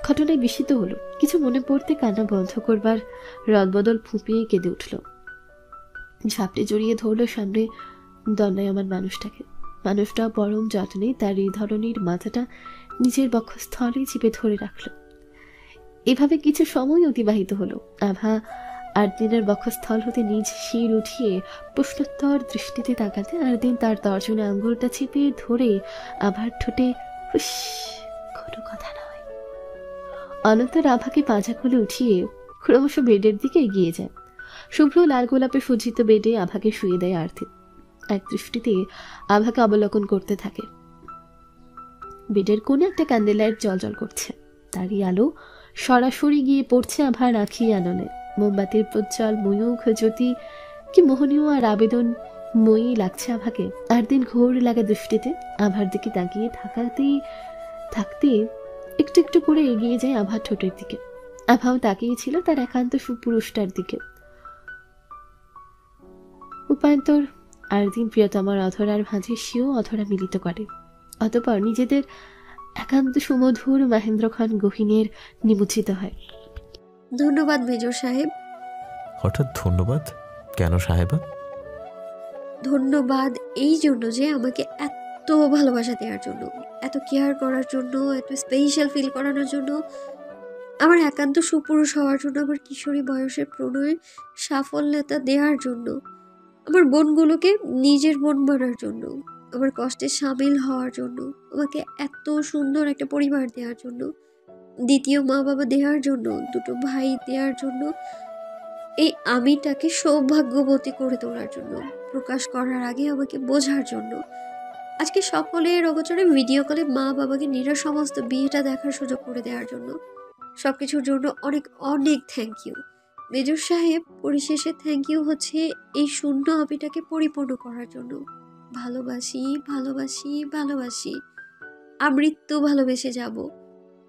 ঘটনায় বিস্মিত হলো। কিছু মনে পড়তে কান্না বন্ধ করবার রদবদল ফুঁপিয়ে কেঁদে উঠল। ঝাপটে জড়িয়ে ধরল সামনে দণ্ডায়মান মানুষটাকে। মানুষটা পরম যত্নে তার ধরনের মাথাটা নিজের বক্ষস্থলে চেপে ধরে রাখল। এভাবে কিছু সময় অতিবাহিত হলো। আভা আরদিনের বক্ষস্থল হতে নিজ শির উঠিয়ে প্রশ্নোত্তর দৃষ্টিতে তাকাতে আরদিন তার তর্জনে আঙ্গুলটা চেপে ধরে আভার ঠোঁটে হুস, কোনো কথা নয়। অনন্তর আভাকে পাঁজা খুলে উঠিয়ে ক্রমশ বেডের দিকে এগিয়ে যায়। শুভ্র লাল গোলাপে সজ্জিত বেডে আভাকে শুয়ে দেয় আরতি। এক দৃষ্টিতে আভাকে অবলোকন করতে থাকে। বেডের কোণে একটা ক্যান্ডেল লাইট জ্বলজ্বল করছে। তারই আলো সরাসরি গিয়ে পড়ছে আভার আঁখি আননে। মোমবাতির প্রজ্জ্বল ময়ূখ জ্যোতি কি মোহনীয় আর আবেদনময়ী লাগছে আভাকে। আরদিন ঘোর লাগা দৃষ্টিতে আভার দিকে তাকিয়ে থাকতে একটু একটু করে এগিয়ে যায় আভার ঠোঁটের দিকে। আভাও তাকিয়েছিল তার একান্ত সুপুরুষটার দিকে। উপায়ন্তর আরদিন প্রিয়তমার অধরার ভাঁজে সেও অধরা মিলিত করে। অতঃপর নিজেদের একান্ত সুমধুর মহেন্দ্রক্ষণ গহীনের নিমজ্জিত হয়। ধন্যবাদ মেজর সাহেব। হঠাৎ ধন্যবাদ কেন সাহেবা? ধন্যবাদ এই জন্য যে আমাকে এত ভালোবাসা দেওয়ার জন্য, এত কেয়ার করার জন্য, এত স্পেশাল ফিল করানোর জন্য, আমার একান্ত সুপুরুষ হওয়ার জন্য, আমার কিশোরী বয়সের প্রণয়ের সাফল্যতা দেওয়ার জন্য, আমার বোনগুলোকে নিজের বোন মানার জন্য, আমার কষ্টে সামিল হওয়ার জন্য, আমাকে এত সুন্দর একটা পরিবার দেওয়ার জন্য, দ্বিতীয় মা বাবা দেওয়ার জন্য, দুটো ভাই দেওয়ার জন্য, এই আমিটাকে সৌভাগ্যবতী করে তোলার জন্য, প্রকাশ করার আগে আমাকে বোঝার জন্য, আজকে সকলের অগোচরে ভিডিও কলে মা বাবাকে নীরা সমস্ত বিয়েটা দেখার সুযোগ করে দেওয়ার জন্য, সবকিছুর জন্য অনেক অনেক থ্যাংক ইউ মেজর সাহেব। পরিশেষে থ্যাংক ইউ হচ্ছে এই শূন্য আমিটাকে পরিপূর্ণ করার জন্য। ভালোবাসি ভালোবাসি ভালোবাসি, আমৃত্যু ভালোবেসে যাব।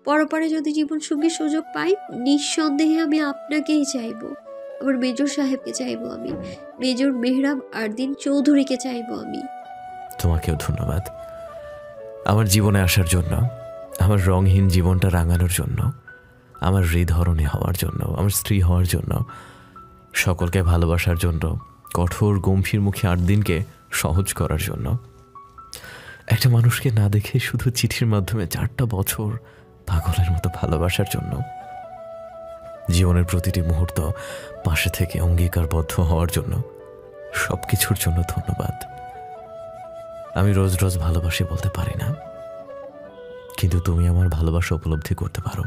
পরপরে যদি জীবন সঙ্গী সুযোগ পাই, নিঃসন্দেহে আমি আপনাকেই চাইব, আমার মেজর সাহেবকে চাইব, আমি মেজর মেহরাব আরদিন চৌধুরীকে চাইব। আমি তোমাকেও ধন্যবাদ আমার জীবনে আসার জন্য, আমার রঙহীন জীবনটা রাঙানোর জন্য, আমার হৃদহরণী হওয়ার জন্য, আমার স্ত্রী হওয়ার জন্য, সকলকে ভালোবাসার জন্য, কঠোর গম্ভীর মুখে আরদিনকে সহজ করার জন্য, একটা মানুষকে না দেখে শুধু চিঠির মাধ্যমে 4টা বছর পাগলের মতো ভালোবাসার জন্য, জীবনের প্রতিটি মুহূর্ত পাশে থেকে অঙ্গীকারবদ্ধ হওয়ার জন্য, সব কিছুর জন্য ধন্যবাদ। আমি রোজ রোজ ভালোবাসি বলতে পারি না, কিন্তু তুমি আমার ভালোবাসা উপলব্ধি করতে পারো,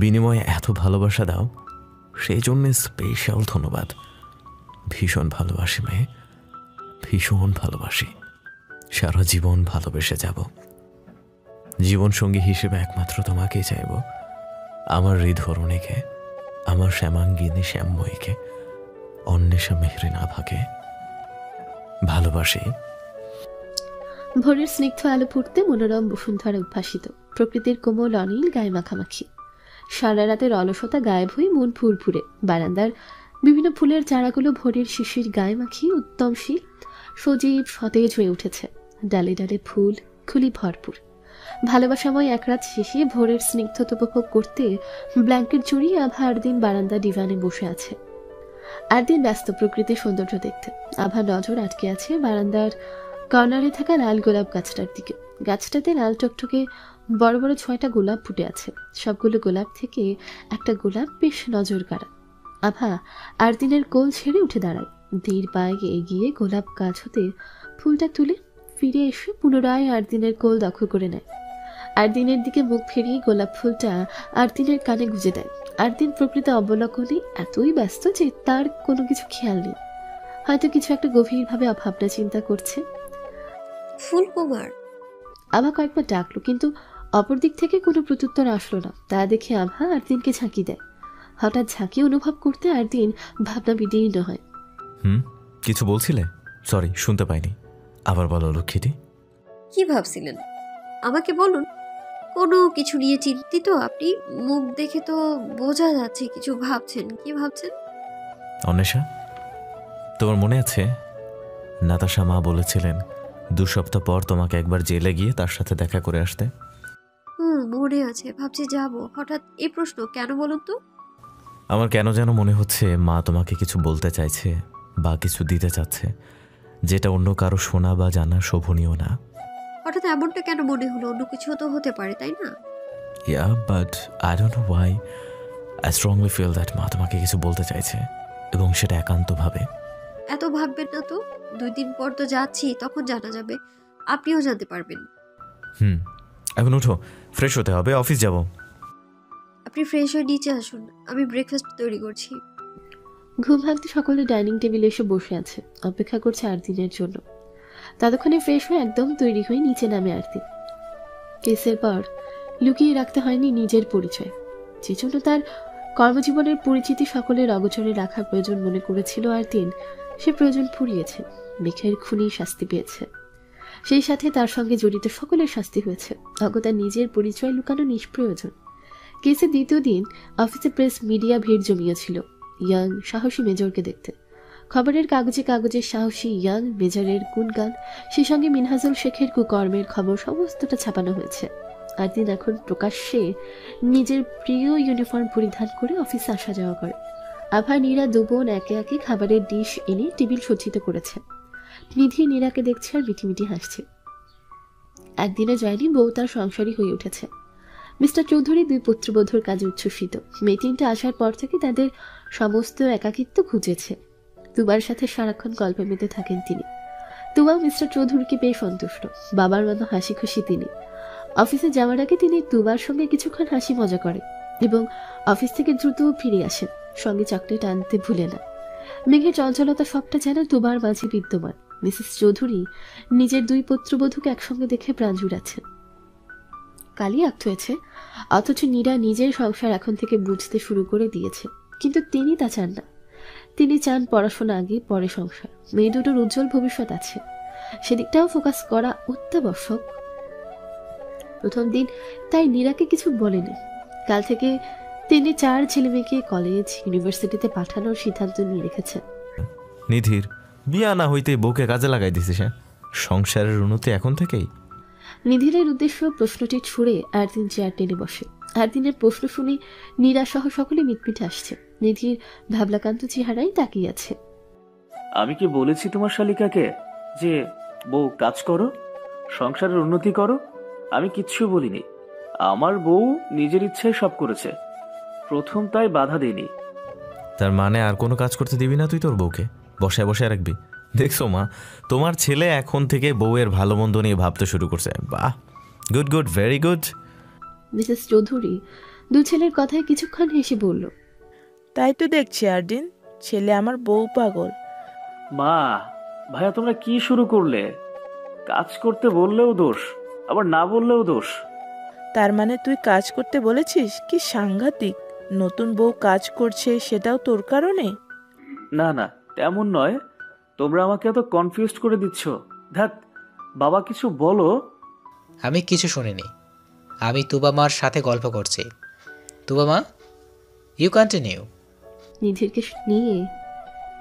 বিনিময়ে এত ভালোবাসা দাও, সেই জন্য স্পেশাল ধন্যবাদ। ভীষণ ভালোবাসি মেয়ে, ভীষণ ভালোবাসি, সারা জীবন ভালোবেসে যাব। জীবন সঙ্গী হিসেবে একমাত্র তোমাকেই চাইব, আমার হৃদহরণীকে, আমার শ্যামাঙ্গিনী শ্যামময়ীকে, অন্বেষা মেহরিন আভাকে ভালোবাসি। ভোরের স্নিগ্ধ আলো ফুটতে মনোরম বসুন্ধরা উদ্ভাসিত, প্রকৃতির কোমল অনিল গায়ে মাখামাখি। সারা রাতের অলসতা গায়েব হয়ে মন ফুরফুরে। বারান্দার বিভিন্ন ফুলের চারাগুলো ভোরের শিশির গায়ে মাখিয়ে উত্তমশীল সজীব সতেজ হয়ে উঠেছে। ডালে ডালে ফুল খুলি ভরপুর। ভালোবাসাময় এক রাত শেষে ভোরের স্নিগ্ধতা উপভোগ করতে ব্ল্যাঙ্কেট জড়িয়ে আভা আরদিন বারান্দা ডিভানে বসে আছে। আরদিন ব্যস্ত প্রকৃতির সৌন্দর্য দেখতে। আভা নজর আটকে আছে বারান্দার কর্নারে থাকা লাল গোলাপ গাছটার দিকে। গাছটাতে লাল টকটকে বড় বড় 6টা গোলাপ ফুটে আছে। সবগুলো গোলাপ থেকে একটা গোলাপ বেশ নজর কাড়া। আভা আরদিনের কোল ছেড়ে উঠে দাঁড়ায়। ধীর পায়ে এগিয়ে গোলাপ গাছ হতে ফুলটা তুলে ফিরে এসে পুনরায় আরদিনের কোল দখল করে নেয়। আরদিনের দিকে মুখ ফিরিয়ে গোলাপ ফুলটা আরদিনের কানে গুঁজে দেয়। আরদিন প্রকৃতি অবলোকনে এতই ব্যস্ত যে তার কোনো কিছু খেয়াল নেই। হয়তো কিছু একটা গভীরভাবে ভাবনা চিন্তা করছে। ফুলকুমার আভা কয়েকবার ডাকলো, কিন্তু অপর দিক থেকে কোনো প্রত্যুত্তর আসলো না। তা দেখে আভা আরদিনকে ঝাঁকি দেয়। হঠাৎ ঝাঁকি অনুভব করতে আরদিন ভাবনা বিদীর্ণ হয়। কিছু বলছিলে? সরি, শুনতে পাইনি, আবার বলো লক্ষ্মীটি। কি ভাবছিলেন? আমাকে বলুন, কোনো কিছু নিয়ে চিন্তিত আপনি? মুখ দেখে তো বোঝা যাচ্ছে কিছু ভাবছেন। কি ভাবছেন? অন্বেষা, তোমার মনে আছে নাতাশা মা বলেছিলেন 2 সপ্তাহ পর তোমাকে একবার জেলে গিয়ে তার সাথে দেখা করে আসতে? মনে আছে, ভাবছি যাব। হঠাৎ এই প্রশ্ন কেন বলুন তো? আমার কেন যেন মনে হচ্ছে মা তোমাকে কিছু বলতে চাইছে বা কিছু দিতে চাচ্ছে, যেটা অন্য কারো শোনা বা জানা শোভনীয় না। হঠাৎ এমনটা কেন মনে হলো? অন্য কিছু তো হতে পারে, তাই না? Yeah, but I don't know why I strongly feel that মা তোমাকে কিছু বলতে চাইছে, এবং সেটা একান্তভাবে। এত ভাববেন না তো। 2 দিন পর তো যাচ্ছি, তখন জানা যাবে, আপনিও জানতে পারবেন। এখন উঠো, ফ্রেশ হতে হবে, অফিস যাব। আপনি ফ্রেশ হয়ে নিচে আসুন, আমি ব্রেকফাস্ট তৈরি করছি। ঘুম ভাঙতে সকলে ডাইনিং টেবিলে এসে বসে আছে, অপেক্ষা করছে আরতিনের জন্য। ততক্ষণে ফ্রেশ হয়ে একদম তৈরি হয়ে নিচে নামে আরতিন। কেসের পর লুকিয়ে রাখতে হয়নি নিজের পরিচয়, যে জন্য তার কর্মজীবনের পরিচিতি সকলের অগোচরে রাখার প্রয়োজন মনে করেছিল আরতিন। সে প্রয়োজন ফুরিয়েছে। মেঘের খুনি শাস্তি পেয়েছে, সেই সাথে তার সঙ্গে জড়িত সকলের শাস্তি হয়েছে। তার নিজের পরিচয় লুকানো নিষ্প্রয়োজন। কেসের দ্বিতীয় দিন অফিসে প্রেস মিডিয়া ভিড় জমিয়েছিল ইয়াং সাহসী মেজরকে দেখতে। খবরের কাগজে কাগজে সাহসী ইয়াং মেজরের গুণগান, সেই সঙ্গে মিনহাজুল শেখের কুকর্মের খবর সমস্তটা ছাপানো হয়েছে। আর দিন এখন প্রকাশ্যে নিজের প্রিয় ইউনিফর্ম পরিধান করে অফিসে আসা যাওয়া করে। আভা নীরা 2 বোন একে একে খাবারের ডিশ এনে টেবিল সজ্জিত করেছে। নিধি নীরাকে দেখছে আর মিটিমিটি হাসছে। একদিনে যায়নি, বউ তার সংসারী হয়ে উঠেছে। মিস্টার চৌধুরী 2 পুত্রবধূর কাজে উচ্ছ্বসিত। মেয়ে 3টে আসার পর থেকে তাদের সমস্ত একাকিত্ব খুঁজেছে। তুবার সাথে সারাক্ষণ গল্পে মেতে থাকেন তিনি। তুবা মিস্টার চৌধুরীকে পেয়ে সন্তুষ্ট। বাবার মতো হাসি খুশি তিনি। অফিসে যাওয়ার আগে তিনি তুবার সঙ্গে কিছুক্ষণ হাসি মজা করে এবং অফিস থেকে দ্রুত ফিরে আসেন, সঙ্গে চকলেট আনতে ভুলে না। মেঘের চঞ্চলতা সবটা যেন তুবার মাঝে বিদ্যমান। মিসেস চৌধুরী নিজের 2 পুত্রবধূকে একসঙ্গে দেখে প্রাণ জুড়াচ্ছেন। কালই আক্ত হয়েছে, অথচ নীরা নিজের সংসার এখন থেকে বুঝতে শুরু করে দিয়েছে। কিন্তু তিনি তা চান না। তিনি চান পড়াশোনা আগে, পরে সংসার। মেয়ে দুটোর উজ্জ্বল ভবিষ্যৎ আছে, সেদিকটাও ফোকাস করা অত্যাবশ্যক। প্রথম দিন তাই নীরাকে কিছু বলেনি। কাল থেকে তিনি 4 ছেলেমেয়েকে কলেজ ইউনিভার্সিটিতে পাঠানোর সিদ্ধান্ত নিয়ে রেখেছেন। নিধির বিয়া না হইতে বউকে কাজে লাগাই দিছিস, সংসারের উন্নতি এখন থেকেই। নিধিরের উদ্দেশ্য প্রশ্নটি ছুড়ে আরদিন চেয়ার টেনে বসে। আরদিনের প্রশ্ন শুনে নীরা সহ সকলে মিটমিটে আসছে। নিধির ভাবলাকান্ত চেহারাই তাকিয়ে আছে। আমি কি বলেছি তোমার শালিকাকে যে বউ কাজ করো, সংসারের উন্নতি করো? আমি কিচ্ছু বলিনি। আমার বউ নিজের ইচ্ছায় সব করেছে, প্রথম তাই বাধা দেয়নি। তার মানে আর কোনো কাজ করতে দিবি না তুই তোর বউকে? বসায় বসায় রাখবি? দেখছো মা, তোমার ছেলে এখন থেকে বউয়ের ভালো মন্দ নিয়ে ভাবতে শুরু করছে। বাহ, good good, very good. Mrs Chowdhury 2 ছেলের কথায় কিছুক্ষণ হেসে বলল, তাই তো দেখছি আরদিন, ছেলে আমার বউ পাগল। মা, ভাইয়া তোমরা কি শুরু করলে? কাজ করতে বললেও দোষ, আবার না বললেও দোষ। তার মানে তুই কাজ করতে বলেছিস? কি সাংঘাতিক! নতুন বউ কাজ করছে, সেটাও তোর কারণে? না না, তেমন নয়। তোমরা আমাকে এত কনফিউজ করে দিচ্ছ। ধ্যাত, বাবা কিছু বলো। আমি কিছু শুনিনি, আমি তুবা মার সাথে গল্প করছি। তুবা মা, ইউ কন্টিনিউ।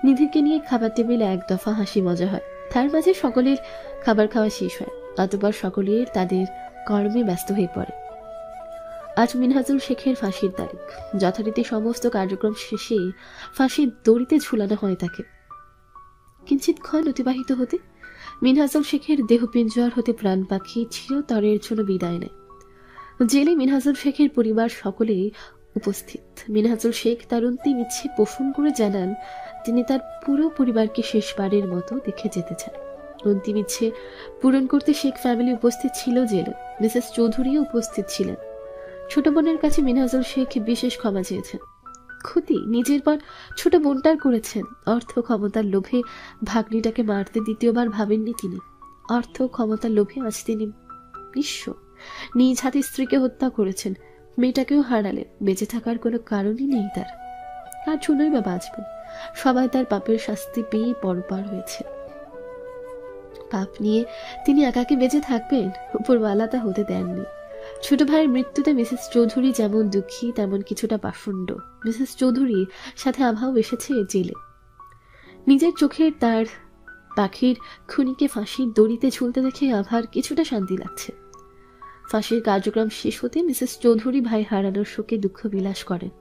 নিধিরকে নিয়ে খাবার টেবিলে 1 দফা হাসি মজা হয়। তার মাঝে সকলের খাবার খাওয়া শেষ হয়। অতঃপর সকলের তাদের কর্মে ব্যস্ত হয়ে পড়ে। আজ মিনহাজুল শেখের ফাঁসির তারিখ। যথারীতি সমস্ত কার্যক্রম শেষে ফাঁসির দড়িতে ঝুলানো হয় তাকে। কিঞ্চিৎক্ষণ অতিবাহিত হতে মিনহাজুল শেখের দেহপিঞ্জর হতে প্রাণ পাখি চিরতরের জন্য বিদায় নেয়। জেলে মিনহাজুল শেখের পরিবার সকলেই উপস্থিত। মিনহাজুল শেখ তার অন্তিম ইচ্ছে পোষণ করে জানান তিনি তার পুরো পরিবারকে শেষবারের মতো দেখে যেতে চান। অন্তিম ইচ্ছে পূরণ করতে শেখ ফ্যামিলি উপস্থিত ছিল জেলে। মিসেস চৌধুরীও উপস্থিত ছিলেন। ছোট বোনের কাছে মিনহাজুল শেখ বিশেষ ক্ষমা চেয়েছেন। ক্ষতি নিজের পর ছোট বোনটার করেছেন। অর্থ ক্ষমতার লোভে ভাগ্নিটাকে মারতে দ্বিতীয়বার ভাবেননি তিনি। অর্থ ক্ষমতার লোভে আজ তিনি নিঃস্ব। নিজ হাতে স্ত্রীকে হত্যা করেছেন, মেয়েটাকেও হারালেন। বেঁচে থাকার কোনো কারণই নেই তার। আর শুনোই বা বাঁচবেন? সবাই তার পাপের শাস্তি পেয়ে পরপার হয়েছে। পাপ নিয়ে তিনি একাকে বেঁচে থাকবেন, উপরওয়ালা তা হতে দেননি। ছোট ভাইয়ের মৃত্যুতে মিসেস চৌধুরী যেমন দুঃখী তেমন কিছুটা পাষণ্ড। মিসেস চৌধুরী সাথে আভাও এসেছে জেলে। নিজের চোখের তার পাখির খুনিকে ফাঁসির দড়িতে ঝুলতে দেখে আভার কিছুটা শান্তি লাগছে। ফাঁসির কার্যক্রম শেষ হতে মিসেস চৌধুরী ভাই হারানোর শোকে দুঃখ বিলাস করেন।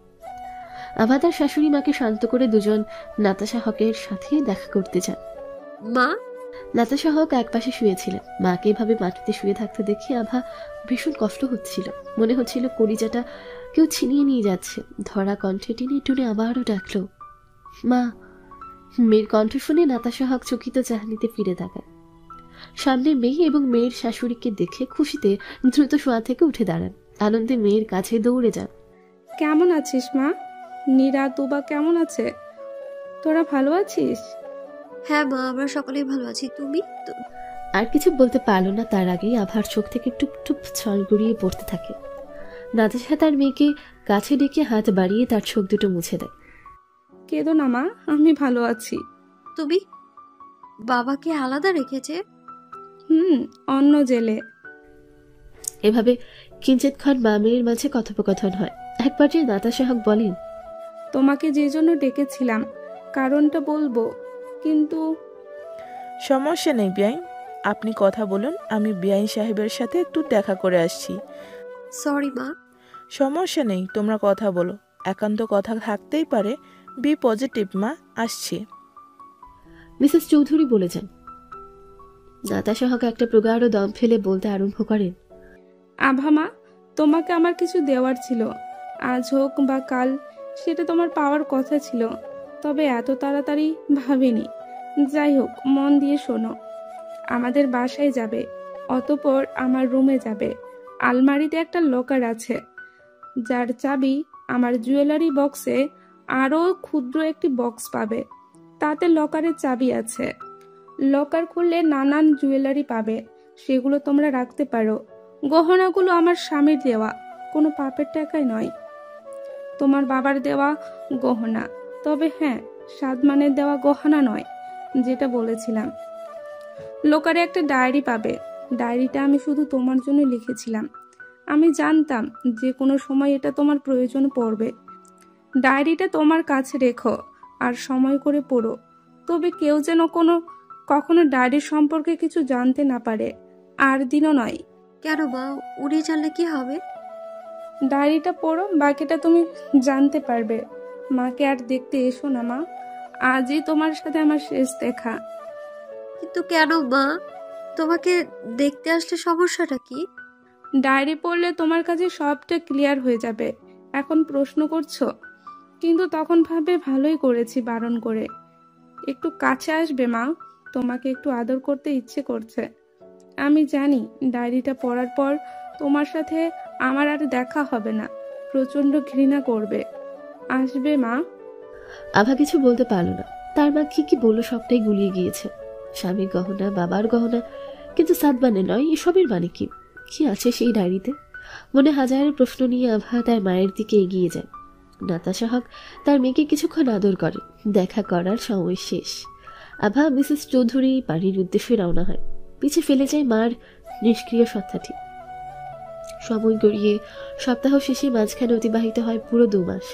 আভা তার শাশুড়ি মাকে শান্ত করে দুজন নাতাশা হকের সাথে দেখা করতে যান। মা, নাতাশা হক একপাশে শুয়েছিলেন। মাকে এভাবে মাটিতে শুয়ে থাকতে দেখে আভা ভীষণ কষ্ট হচ্ছিল। মনে হচ্ছিল কলিজাটা কেউ ছিনিয়ে নিয়ে যাচ্ছে। ধরা কণ্ঠে টেনে টুনে আবারও ডাকলো, মা। মেয়ের কণ্ঠ শুনে নাতাশা হক চকিত চাহনিতে ফিরে তাকায়। সামনে মেয়ে এবং মেয়ের শাশুড়িকে দেখে খুশিতে দ্রুত শোয়া থেকে উঠে দাঁড়ান। আনন্দে মেয়ের কাছে দৌড়ে যান। কেমন আছিস মা? নীরা, তুবা কেমন আছে? তোরা ভালো আছিস? হ্যাঁ মা, আমরা সকলেই ভালো আছি। তুমি? আর কিছু বলতে পারল না, তার আগেই আভার চোখ থেকে টুপ টুপ ছল গড়িয়ে পড়তে থাকে। নাতাশা তার মেয়েকে কাছে ডেকে হাত বাড়িয়ে তার চোখ দুটো মুছে দেয়। কেঁদো না মা, আমি ভালো আছি। তুমি বাবাকে আলাদা রেখেছে? অন্য জেলে। এভাবে কিঞ্চিতক্ষণ মা মেয়ের মাঝে কথোপকথন হয়। এক পর্যায়ে নাতাশা হক বলেন, তোমাকে যে জন্য ডেকেছিলাম কারণটা বলবো, কিন্তু সমস্যা নেই বিয়াইন, আপনি কথা বলুন। আমি বিয়াইন সাহেবের সাথে একটু দেখা করে আসছি। সরি মা। সমস্যা নেই, তোমরা কথা বলো। একান্ত কথা থাকতেই পারে। বি পজিটিভ মা, আসছি। মিসেস চৌধুরী বলে যান। নাতাশা হক একটা প্রগাঢ় দম ফেলে বলতে আরম্ভ করেন, আভা মা, তোমাকে আমার কিছু দেওয়ার ছিল। আজ হোক বা কাল সেটা তোমার পাওয়ার কথা ছিল, তবে এত তাড়াতাড়ি ভাবিনি। যাই হোক, মন দিয়ে শোনো। আমাদের বাসায় যাবে, অতঃপর আমার রুমে যাবে। আলমারিতে একটা লকার আছে, যার চাবি আমার জুয়েলারি বক্সে আরও ক্ষুদ্র একটি বক্স পাবে। তাতে লকারের চাবি আছে। লকার খুললে নানান জুয়েলারি পাবে, সেগুলো তোমরা রাখতে পারো। গহনাগুলো আমার স্বামীর দেওয়া, কোনো পাপের টাকায় নয়। তোমার বাবার দেওয়া গহনা, তবে হ্যাঁ, সাদমানের দেওয়া গহনা নয়, যেটা বলেছিলাম। লোকারে একটা ডায়েরি পাবে। ডায়েরিটা আমি শুধু তোমার জন্য লিখেছিলাম। আমি জানতাম যে কোনো সময় এটা তোমার প্রয়োজন পড়বে। ডায়েরিটা তোমার কাছে রেখো আর সময় করে পড়ো। তবে কেউ যেন কখনো ডায়েরি সম্পর্কে কিছু জানতে না পারে, আর দিনও নয়। কেন মা, উনি জানলে কি হবে? ডায়েরিটা পড়ো, বাকিটা তুমি জানতে পারবে। মাকে আর দেখতে এসো না মা, আজই তোমার সাথে আমার শেষ দেখা। কিন্তু কেন মা? তোমাকে দেখতে আসলে সমস্যাটা কি? ডায়েরি পড়লে তোমার কাছে সবটা ক্লিয়ার হয়ে যাবে। এখন প্রশ্ন করছো, কিন্তু তখন ভাবে ভালোই করেছি বারণ করে। একটু কাছে আসবে মা, তোমাকে একটু আদর করতে ইচ্ছে করছে। আমি জানি ডায়েরিটা পড়ার পর তোমার সাথে আমার আর দেখা হবে না, প্রচন্ড ঘৃণা করবে। আসবে মা? আভা কিছু বলতে পারল না। তার মা কি বললো সবটাই গুলিয়ে গিয়েছে। স্বামীর গহনা, বাবার গহনা, কিন্তু সাদমানে নয়। এসবের মানে কি? কি আছে সেই ডায়েরিতে? মনে হাজার প্রশ্ন নিয়ে আভা তার মায়ের দিকে এগিয়ে যায়। নাতাশা হক তার মেয়েকে কিছুক্ষণ আদর করে। দেখা করার সময় শেষ। আভা মিসেস চৌধুরী বাড়ির উদ্দেশ্যে রওনা হয়। পিছে ফেলে যায় মার নিষ্ক্রিয় সত্তাটি। সময় গড়িয়ে সপ্তাহ শেষে মাঝখানে অতিবাহিত হয় পুরো 2 মাস।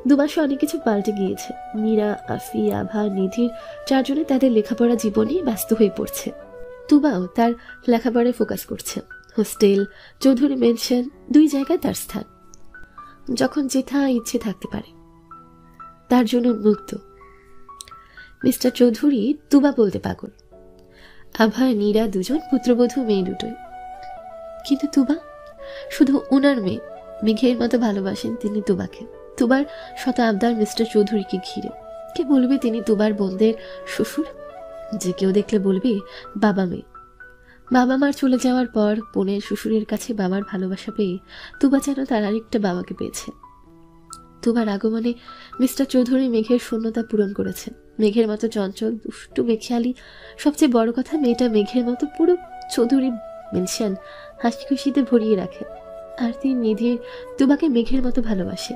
2 মাসে অনেক কিছু পাল্টে গিয়েছে। মীরা, আফি, আভা, নিধির 4 জনে তাদের লেখাপড়া জীবনে ব্যস্ত হয়ে পড়ছে। তুবাও তার লেখাপড়ায় ফোকাস করছে। হোস্টেল, চৌধুরী মেনশন, 2 জায়গায় তার স্থান। যখন যেথা ইচ্ছে থাকতে পারে, তার জন্য উন্মুক্ত। মিস্টার চৌধুরী তুবা বলতে পাগল। আভা, নীরা 2 জন পুত্রবধূ, মেয়ে 2টোই। কিন্তু তুবা শুধু ওনার মেয়ে। মেঘের মতো ভালোবাসেন তিনি তুবাকে। তুবার শত আবদার মিস্টার চৌধুরীকে ঘিরে। কে বলবে তিনি তুবার বোনদের শ্বশুর? যে কেউ দেখলে বলবে বাবা মেয়ে। বাবা মার চলে যাওয়ার পর বোনের শ্বশুরের কাছে বাবার ভালোবাসা পেয়ে তুবা যেন তার আরেকটা বাবাকে পেয়েছে। তুবার আগমনে মিস্টার চৌধুরী মেঘের শূন্যতা পূরণ করেছেন। মেঘের মতো চঞ্চল, দুষ্টু, বেখেয়ালি, সবচেয়ে বড় কথা মেয়েটা মেঘের মতো পুরো চৌধুরী মেনশন হাসি খুশিতে ভরিয়ে রাখে। আর তিনি নিধির তুবাকে মেঘের মতো ভালোবাসে।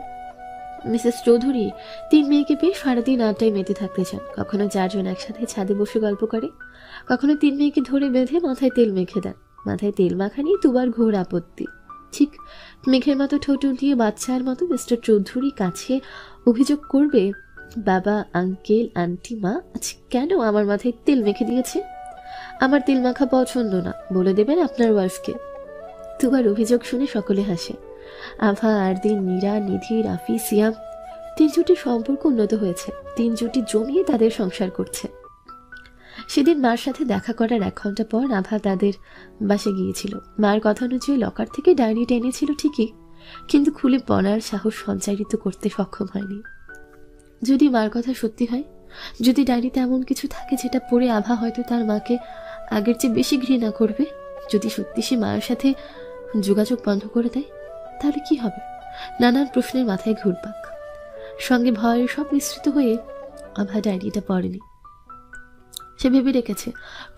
মিসেস চৌধুরী 3 মেয়েকে পেয়ে সারাদিন আড্ডায় মেতে থাকতে চান। কখনো 4 জন একসাথে ছাদে বসে গল্প করে, কখনো 3 মেয়েকে ধরে বেঁধে মাথায় তেল মেখে দেন। মাথায় তেল মাখা নিয়ে তুবার ঘোর আপত্তি। ঠিক মেঘের মতো ঠোঁট দিয়ে বাচ্চার মতো মিস্টার চৌধুরী কাছে অভিযোগ করবে, বাবা, আঙ্কেল, আন্টি, মা আজ কেন আমার মাথায় তেল মেখে দিয়েছে? আমার তেল মাখা পছন্দ না, বলে দেবেন আপনার ওয়াইফকে। তুবার অভিযোগ শুনে সকলে হাসে। আভা, আরদিন, নীরা, নিধি, রাফি, সিয়াম, 3 জুটির সম্পর্ক উন্নত হয়েছে। 3 জুটি জমিয়ে তাদের সংসার করছে। সেদিন মার সাথে দেখা করার 1 ঘন্টা পর আভা তাদের বাসে গিয়েছিল। মার কথা অনুযায়ী লকার থেকে ডায়েরিটা এনেছিল ঠিকই, কিন্তু খুলে পড়ার সাহস সঞ্চারিত করতে সক্ষম হয়নি। যদি মার কথা সত্যি হয়, যদি ডায়েরিতে এমন কিছু থাকে যেটা পড়ে আভা হয়তো তার মাকে আগের চেয়ে বেশি ঘৃণা করবে, যদি সত্যি সে মায়ের সাথে যোগাযোগ বন্ধ করে দেয়, তাহলে কি হবে? নানান প্রশ্নের মাথায় ঘুরপাক, সঙ্গে ভয়ের সব মিশ্রিত হয়ে আভা ডায়েরিটা পড়েনি। সে ভেবে রেখেছে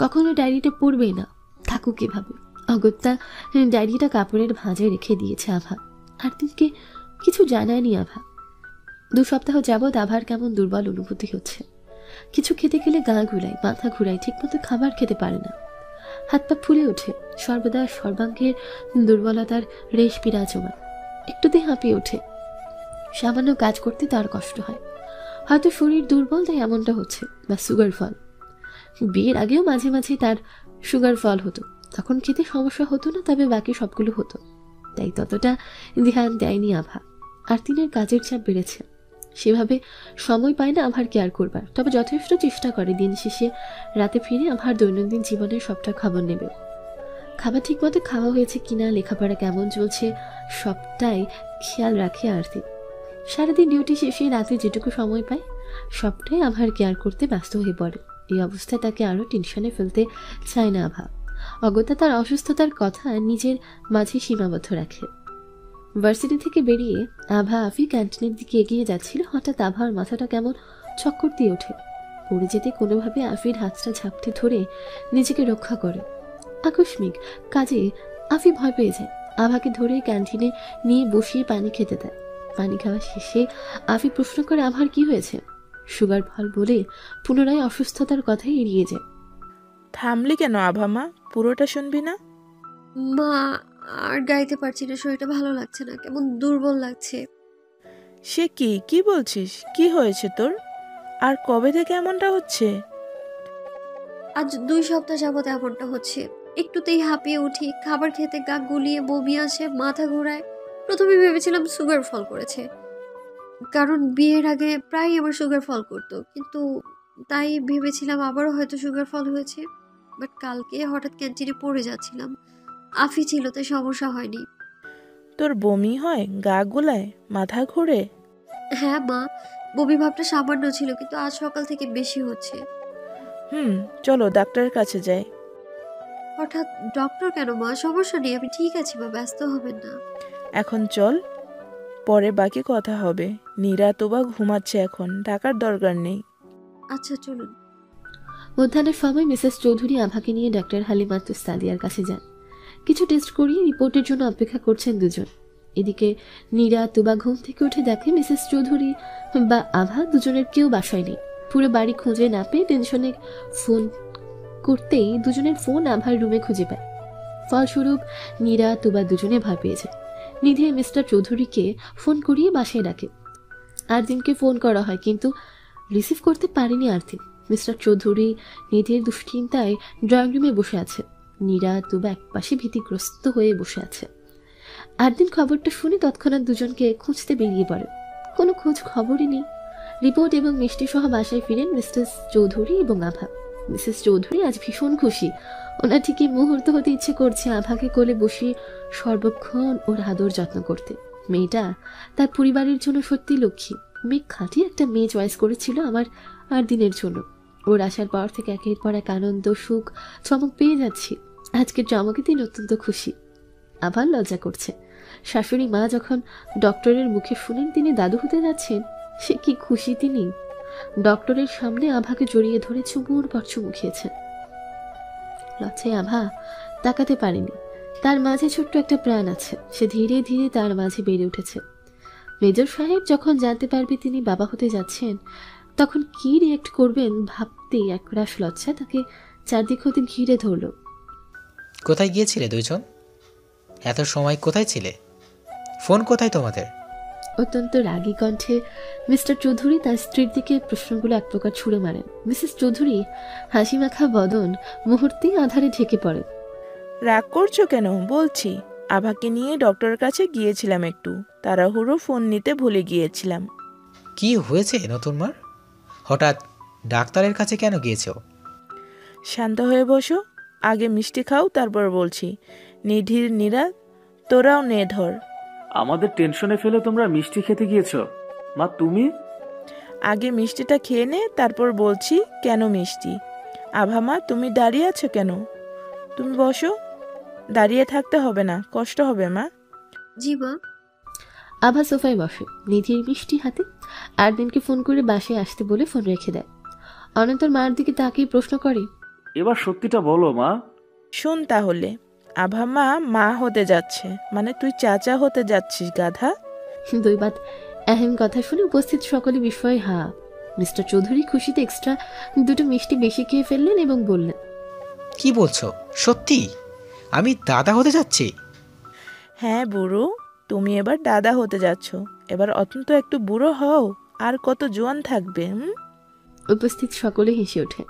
কখনো ডায়েরিটা পড়বেই না, থাকুক এভাবে। অগত্যা ডায়েরিটা কাপড়ের ভাঁজে রেখে দিয়েছে আভা। আর দিনকে কিছু জানায়নি আভা। 2 সপ্তাহ যাবৎ আভার কেমন দুর্বল অনুভূতি হচ্ছে। কিছু খেতে গেলে গা ঘুরায়, মাথা ঘুরায়, ঠিকমতো খাবার খেতে পারে না। হাত পা ফুলে ওঠে, সর্বদা সর্বাঙ্গের দুর্বলতার রেশ বিরাজমান। একটুতেই হাঁপিয়ে ওঠে। সামান্য কাজ করতে তার কষ্ট হয়। হয়তো শরীর দুর্বল, তাই এমনটা হচ্ছে, বা সুগার ফল। বিয়ের আগেও মাঝে মাঝে তার সুগার ফল হতো, তখন খেতে সমস্যা হতো না, তবে বাকি সবগুলো হতো। তাই ততটা ধ্যান দেয়নি আভা। আর দিনের কাজের চাপ বেড়েছে, সেভাবে সময় পায় না আভার কেয়ার করবার। তবে যথেষ্ট চেষ্টা করে দিন শেষে রাতে ফিরে আভার দৈনন্দিন জীবনের সবটা খবর নেবে। খাবার ঠিকমতো খাওয়া হয়েছে কিনা, লেখাপড়া কেমন চলছে, সবটাই খেয়াল রাখে আরতি। সারাদিন ডিউটি শেষে রাতে যেটুকু সময় পায় সবটাই আভার কেয়ার করতে ব্যস্ত হয়ে পড়ে। এই অবস্থায় তাকে আরও টেনশনে ফেলতে চায় না আভা। অগত্যা তার অসুস্থতার কথা নিজের মাঝে সীমাবদ্ধ রাখে। ভার্সিটি থেকে বেরিয়ে আভা আফি ক্যান্টিনের দিকে এগিয়ে যাচ্ছিল। হঠাৎ আভার মাথাটা কেমন চক্কর দিয়ে ওঠে। পড়ে যেতে কোনোভাবে আফির হাতটা ঝাপটে ধরে নিজেকে রক্ষা করে। আকস্মিক কাজে আফি ভয় পেয়ে যায়। আভাকে ধরে ক্যান্টিনে নিয়ে বসিয়ে পানি খেতে দেয়। পানি খাওয়া শেষে আফি প্রশ্ন করে আভার কি হয়েছে। সুগার ফল বলে পুনরায় অসুস্থতার কথাই এড়িয়ে যায়। থামলি কেন আভা মা, পুরোটা শুনবি না? মা, আর গাইতে পারছি না, শরীরটা ভালো লাগছে না, কেমন দুর্বল লাগছে। সে কি বলছিস? কি হয়েছে তোর? আর কবে থেকে এমনটা হচ্ছে? আজ 2 সপ্তাহ যাবত এমনটা হচ্ছে। একটুতেই হাঁপিয়ে উঠি, খাবার খেতে গা গুলিয়ে বমি আসে, মাথা ঘোরায়। প্রথমে ভেবেছিলাম সুগার ফল করেছে, কারণ বিয়ের আগে প্রায় আমার সুগার ফল করতো, কিন্তু তাই ভেবেছিলাম আবারও হয়তো সুগার ফল হয়েছে। বাট কালকে হঠাৎ ক্যান্টিনে পড়ে যাচ্ছিলাম, আফি ছিল তাই সমস্যা হয়নি। তোর বমি হয়, গা গোলায়, মাথা ঘোরে? হ্যাঁ মা, বমি ভাবটা সামান্য ছিল, কিন্তু আজ সকাল থেকে বেশি হচ্ছে। চলো ডাক্তারের কাছে যাই। হঠাৎ ডক্টর কেন মা? সমস্যা নেই, আমি ঠিক আছি মা, ব্যস্ত হবেন না। এখন চল, পরে বাকি কথা হবে। নীরা তোবা ঘুমাচ্ছে, এখন ডাকার দরকার নেই। আচ্ছা চলুন। মধ্যাহ্নের সময় মিসেস চৌধুরী আভাকে নিয়ে ডাক্তার হালিমাতুস সাদিয়ার কাছে যান। কিছু টেস্ট করিয়ে রিপোর্টের জন্য অপেক্ষা করছেন দুজন। এদিকে নীরা তুবা ঘুম থেকে উঠে দেখে মিসেস চৌধুরী বা আভা দুজনের কেউ বাসায় নেই। পুরো বাড়ি খুঁজে না পেয়ে টেনশনে ফোন করতেই দুজনের ফোন আভার রুমে খুঁজে পায়। ফলস্বরূপ নীরা তুবা দুজনে ভয় পেয়েছে। নিধি মিস্টার চৌধুরীকে ফোন করিয়ে বাসায় ডাকে। আরদিনকে ফোন করা হয়, কিন্তু রিসিভ করতে পারেনি আরদিন। মিস্টার চৌধুরী নিধির দুশ্চিন্তায় ড্রয়িং রুমে বসে আছে। নীরা তুবা একপাশে ভীতিগ্রস্ত হয়ে বসে আছে। আরদিন খবরটা শুনে তৎক্ষণাৎ দুজনকে খুঁজতে বেরিয়ে পড়ে। কোনো খোঁজ খবরই নেই। রিপোর্ট এবং মিষ্টি সহ বাসায় ফিরেন মিস্টার চৌধুরী এবং আভা। মিসেস চৌধুরী আজ ভীষণ খুশি। ওনার ঠিকই মুহূর্ত হতে ইচ্ছে করছে আভাকে কোলে বসিয়ে সর্বক্ষণ ওর আদর যত্ন করতে। মেয়েটা তার পরিবারের জন্য সত্যি লক্ষ্মী। মেয়ে খাঁটি একটা মেয়ে চয়েস করেছিল আমার আর দিনের জন্য। ওর আসার পর থেকে একের পর এক আনন্দ, সুখ, চমক পেয়ে যাচ্ছি। আজকের চমকে তিনি অত্যন্ত খুশি। আবার লজ্জা করছে। শাশুড়ি মা যখন ডক্টরের মুখে শুনেন তিনি দাদু হতে যাচ্ছেন, সে কি খুশি তিনি। ডক্টরের সামনে আভাকে জড়িয়ে ধরে চুমুর পর চুমু খেয়েছেন। লজ্জায় আভা তাকাতে পারেনি। তার মাঝে ছোট্ট একটা প্রাণ আছে, সে ধীরে ধীরে তার মাঝে বেড়ে উঠেছে। মেজর সাহেব যখন জানতে পারবে তিনি বাবা হতে যাচ্ছেন, তখন কি রিয়েক্ট করবেন ভাবতেই একরাশ লজ্জা তাকে চারদিক হতে ঘিরে ধরল। কোথায় গিয়েছিলে দুইজন? এত সময় কোথায় ছিলে? ফোন কোথায় তোমাদের? অত্যন্ত রাগী কণ্ঠে মিস্টার চৌধুরী তার স্ত্রীর দিকে প্রশ্নগুলো এক প্রকার ছুড়ে মারেন। মিসেস চৌধুরী হাসি মাখা বদন মুহূর্তেই আধারে ঢেকে পড়ে। রাগ করছো কেন? বলছি, আভাকে নিয়ে ডক্টরের কাছে গিয়েছিলাম, একটু তাড়াহুড়ো ফোন নিতে ভুলে গিয়েছিলাম। কি হয়েছে নতুন মার? হঠাৎ ডাক্তারের কাছে কেন গিয়েছো? শান্ত হয়ে বসো, আগে মিষ্টি খাও, তারপর বলছি। নিধির, নীরা, তোরাও নে ধর। আমাদের টেনশনে ফেলে তোমরা মিষ্টি খেতে গিয়েছো? মা তুমি? আগে মিষ্টিটা খেয়ে নে, তারপর বলছি কেন মিষ্টি। আভা মা, তুমি দাঁড়িয়ে আছো কেন? তুমি বসো, দাঁড়িয়ে থাকতে হবে না, কষ্ট হবে মা। জি মা। আভা সোফায় বসে, নিধির মিষ্টি হাতে। আরদিনকে ফোন করে বাসায় আসতে বলে ফোন রেখে দেয়। অনন্তর মার দিকে তাকিয়ে প্রশ্ন করে, এবার সত্যিটা বলো মা। শোন তাহলে, আভা মা মা হতে যাচ্ছে, মানে তুই চাচা হতে যাচ্ছিস গাধা। দৈবাত এহেন কথা শুনে উপস্থিত সকলে বিস্ময়ে হা। মিস্টার চৌধুরী খুশিতে এক্সট্রা দুটো মিষ্টি বেশি খেয়ে ফেললেন এবং বললেন, কি বলছো? সত্যি আমি দাদা হতে যাচ্ছি? হ্যাঁ বুড়ো, তুমি এবার দাদা হতে যাচ্ছ। এবার অত্যন্ত একটু বুড়ো হও, আর কত জোয়ান থাকবে। উপস্থিত সকলে হেসে ওঠে।